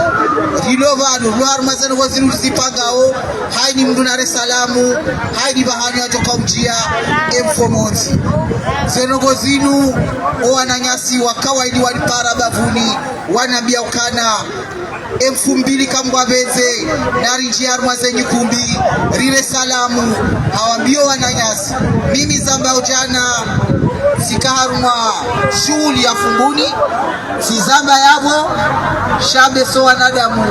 rilo vanu luar mazanu waziru zipangao haini mdu na resalamu haini bahani atoka mjia emfomonzi zenogo zinu owananyasi wakawaidi walipara bavuni wanambia ukana 2000 kambwabeze nari njia mwazenyi kumbi rile salamu hawambio wananyasi mimi zamba ujana sikaharumwa shughuli ya funguni sizamba yabo shabe so wanadamu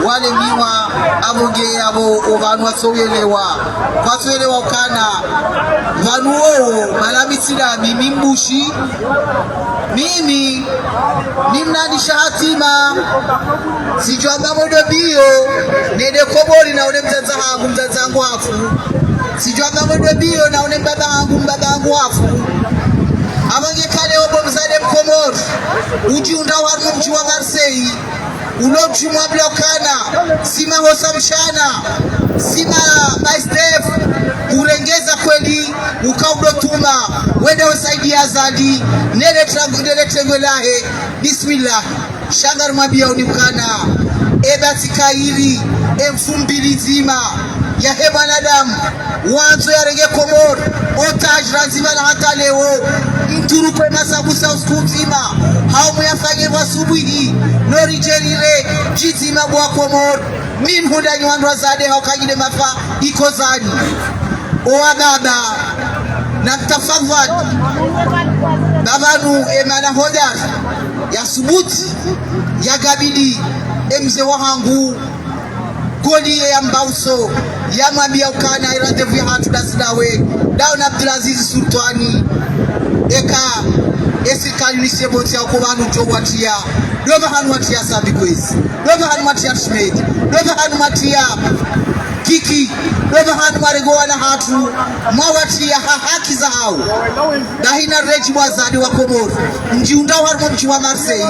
wale miwa abuge yabo ovanu wasoyelewa kwasoyelewa ukana vanu oo malamisila mimi mbushi mimi nimnadisha hatima sijwamba modo biyo nede koboli na ule mzaza wangu hafu sijwamba modo biyo na ule mbaba wangu hafu abange kale obo mzade mkomori ujiunda waru mji wa Marseille ulo mji mwablokana sima hosa mshana sima maistef urengeza kweli ukaudotuma wende wasaidia azadi nele tengo lahe bismillah shangar mwabia unikana ebati kairi 2000 zima ya hebanadamu wanzo ya rege komor otaj ranzima na hata leo mturupe masabusa uskuzima haumu yafanye wasubuhi nori jerire jizima bwa komor min hudani wandu wazade haukajile mafa iko zani owa baba na mtafadhali babanu emana hodar ya subuti ya gabili emze wahangu goli ya mbauso ya mwambia ukana iradevu ya hatu dasidawe daun Abdulaziz Sultani eka esikali niseboti ya ukubanu jowatia doba hanu watia sabi kwezi doba hanu watia Schmidt doba hanu watia Kiki doba hanu maregoa na hatu mawatia haki za hao dahina reji wazadi wa Komoro mjiunda warmo mji wa Marseille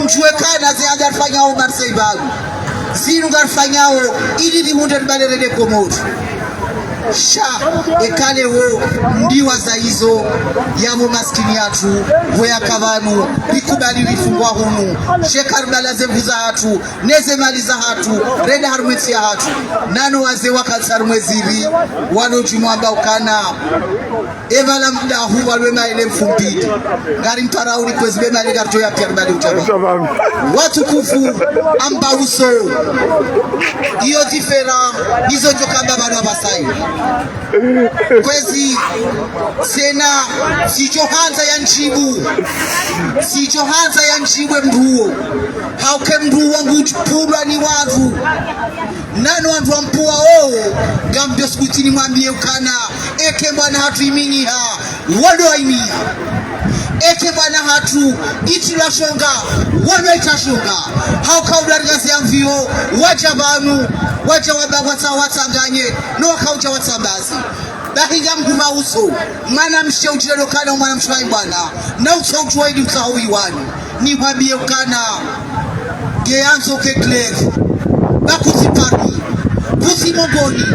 mjuekana zi agarfanyao Marseille bagu zinu garfanyao ili ni hunde mbalerede Komoro sha ekale wo ndiwa za hizo ya maskini yatu voya kavanu bikubali rifungwa hunu shekar balaze vuza hatu neze mali za hatu reda harumeti ya hatu nano waze wakasar mweziri wano jumwamba ukana evala mda huwa lwema ile mfumbidi ngari mparauri kwezi bema ile garto ya piarbali utaba watu kufu amba uso iyo tifera hizo jokamba bano abasai kwezi sena sijohanza ya nchibu mduo hauke mduo wangu pulwa ni watu nano wantu wampua gambio skutini mwambie ukana eke mwana hatu iminiha wado imi eke mwana hatu itila shonga wado itashonga hauka udargazi ya mvio waja banu waja watanganye no wakauja watambazi bahinga mguma uso mana mshe ujilelo kana umana mshwai bwana na uso ujuwaidi utahui wani ni mwambie ukana geanzo kekler bakuzi parmi kuzi mongoni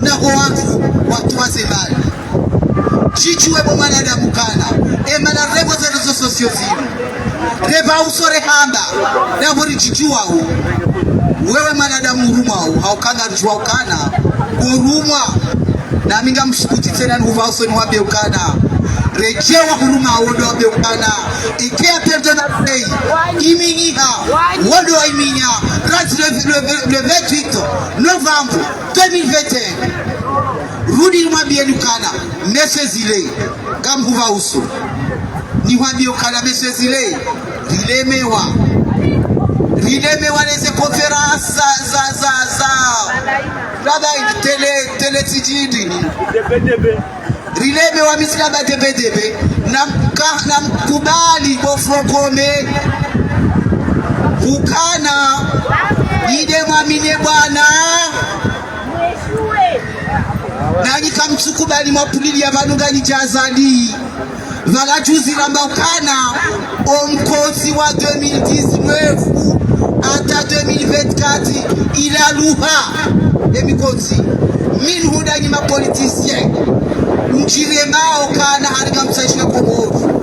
na hoangu watu wazebali chichuwe mwana da mukana emana rebo zezo sosio zinu reba uso rehamba na hori chichua hu wewe manadamu huruma hu haukanga rujua ukana huruma na minga mshukuti tena nuhuva uso ni wabe ukana rejewa huruma wodo wabe ukana ikea perdona play iminiha wodo wa iminya le 28 novembre 2021 rudi mwambie ukana mese zile gamhuva uso ni mwambie ukana mese zile rilemewa neze konferansi za labda tele tijidi rilemewa misilaba debe na mkubali bofrokome ukana ide mwamine bwana nanyi kamtsukubali mapulili ya vanunga ni jazali vala juzi rambaukana omkozi wa 2019 hata 2024 ila luha emikozi min huda nyima politicien mjire mao kana harika msashika komoru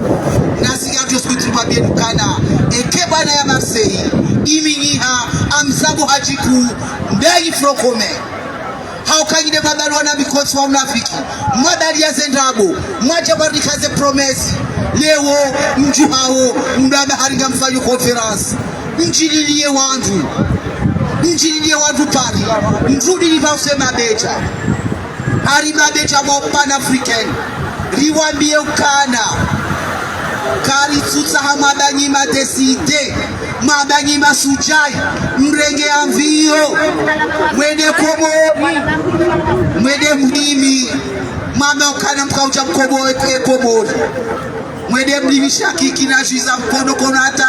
nasi ya joskutu mabie dukana eke bana ya Marseille iminyiha amzabu hajiku ndai frokome haukanyide babalu wana mikozi wa unafiki mwadali ya zendrabo mwajabari kaze promesi lewo mjuhao mdaba harika mfanyo konferansi mjililie wandu pari mrudi livause mabeja hari mabeja mwa pan-african riwambie ukana kari tutsaha mabanyima deside mabanyima sujai mrenge amvio mwede komori mwede mdimi mama ukana mkaucha komori mwede mlimisha kiki na juiza mkono konata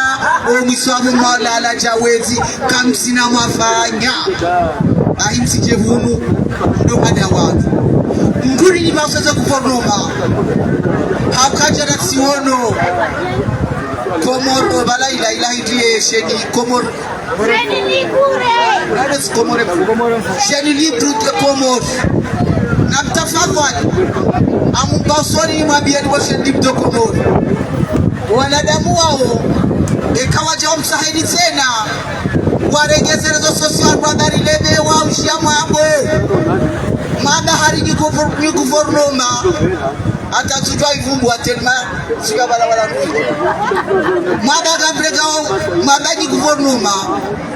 omwiswamu mwalala jawezi kamsina mafanya ahimsije hunu ndo hada watu mkuri ni mafseza kufornoma haukaja na siono komoro bala ila hidrie sheni komoro sheni libure sheni libru de komoro na mtafadhali amumbasoni ni mwabieni wa sheni libru de komoro wanadamu wao ikawa jao msahidi tena warengeze rezo social brother ilebe wa ushiamabo mada hari ni guvernoma hata tujua ivumbu wa telma siga balabala nui mada gambrega mada ni guvernoma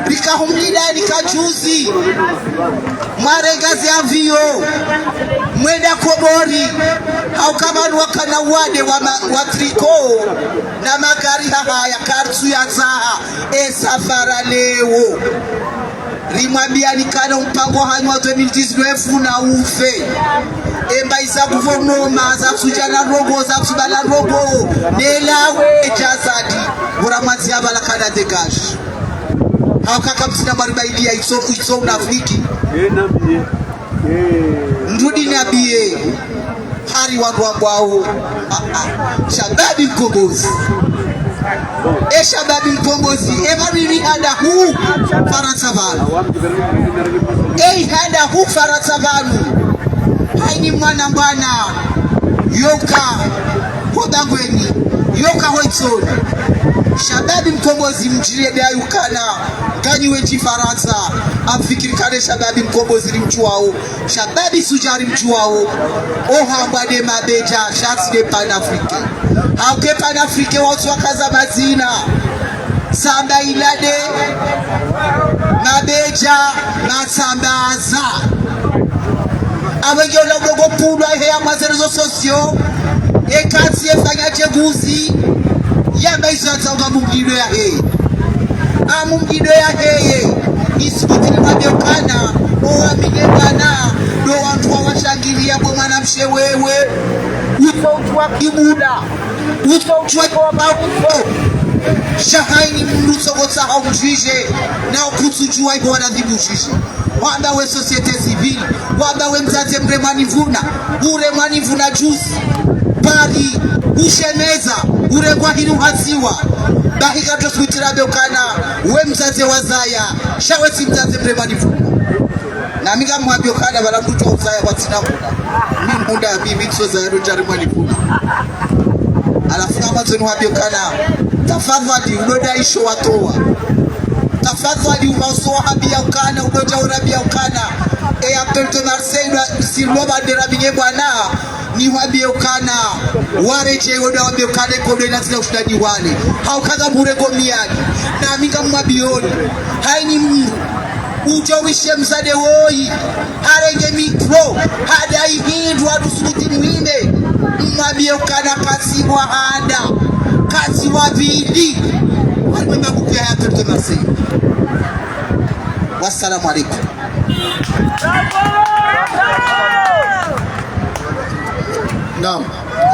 rika humlida rika juzi marengazi avio mwenda kobori haukabanu wakana wade wa triko na magari haya kartu ya zaha safara leo rimwambia nikana mpango hanyu wa 2019 na ufe emba isa guvernoma za sujana rogo za subala rogo nelawe jazadi buramanzi abala kana degash haukaka msina maribailia iso unafiki ndudi nabie hari wandu wambao shababi mkombozi shababi mkombozi emariri hada huu Faransa vanu hada huu Faransa vanu haini mwana mbana yoka hodangweni yoka hoitsoni shababi mkombozi mjire bea yukana ganyi weji Faransa amfikirikane shababi mkombozi ni mchuwao shababi sujari mchuwao ohamba de mabeja shatsi de pan-afrique hauke pan-afrique watu wakaza mazina samba ilade mabeja na sambaza abenge ulogogo pulwa ya mazerezo sosio ekati efanya cheguzi yamba izanza unga mungido ya heye mungido ya heye isikutini mabiokana owaminebana do wantu wawashangilia bomana mshewewe utwa kimuda utwa kwa mauko shahaini mnuso gotsa haumjije na ukutujua ibo wanadhibujije wanda we societe civile wanda we mzate mremani vuna juzi pari ushemeza uregwa hiru hasiwa bahika toswitira beokana we mzaze wazaya shawe si mzaze mremani vuna na minga mwabiokana bala mtuwa uzaya watina vuna munda mimi tsoza yaro jarimani vuna alafu amazoni wabiokana tafadhali uloda isho watoa tafadhali umasoa habia ukana udoja urabia ukana appel de Marseille sirlo bandera binye bwana ni wabie ukana wareje oda wabie ukana kode na zina ushidani wale haukaza murego miani na minga mwabioni haini mnu ujowishe mzade woi harenge mikro hada ihindu wadusuti mwine mwabie ukana kasi wahanda kasi wabidi walimemba kukia ya appel de Marseille. Wassalamu alaikum. Naam,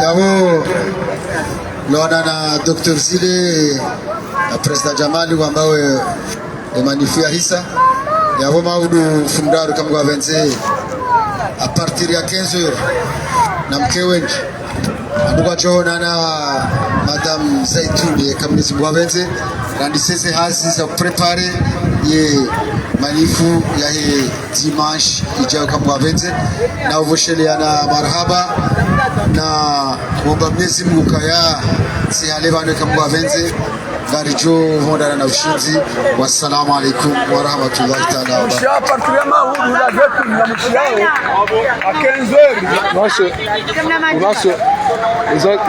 yabo naona na Dr. Zile na President Jamali ambao emanifia hisa yabo maudu fundaru kama venze a partir ya 15h na mke wengi Ndugachona na Madame Zaitouni kamilizi mwabenze randisese hasi za prepare ye manifu ya he dimanche ijao kamwabenze na uvosheleana marhaba na kuomba Mwenyezi Mungu kaya si hale bana kamwabenze ngarijo hondana na ushinzi. Wassalamu alaikum wa rahmatullahi ta'ala wa barakatuh. À partir de maintenant, vous avez pris la mouchiao à 15h. Non, c'est... Les autres,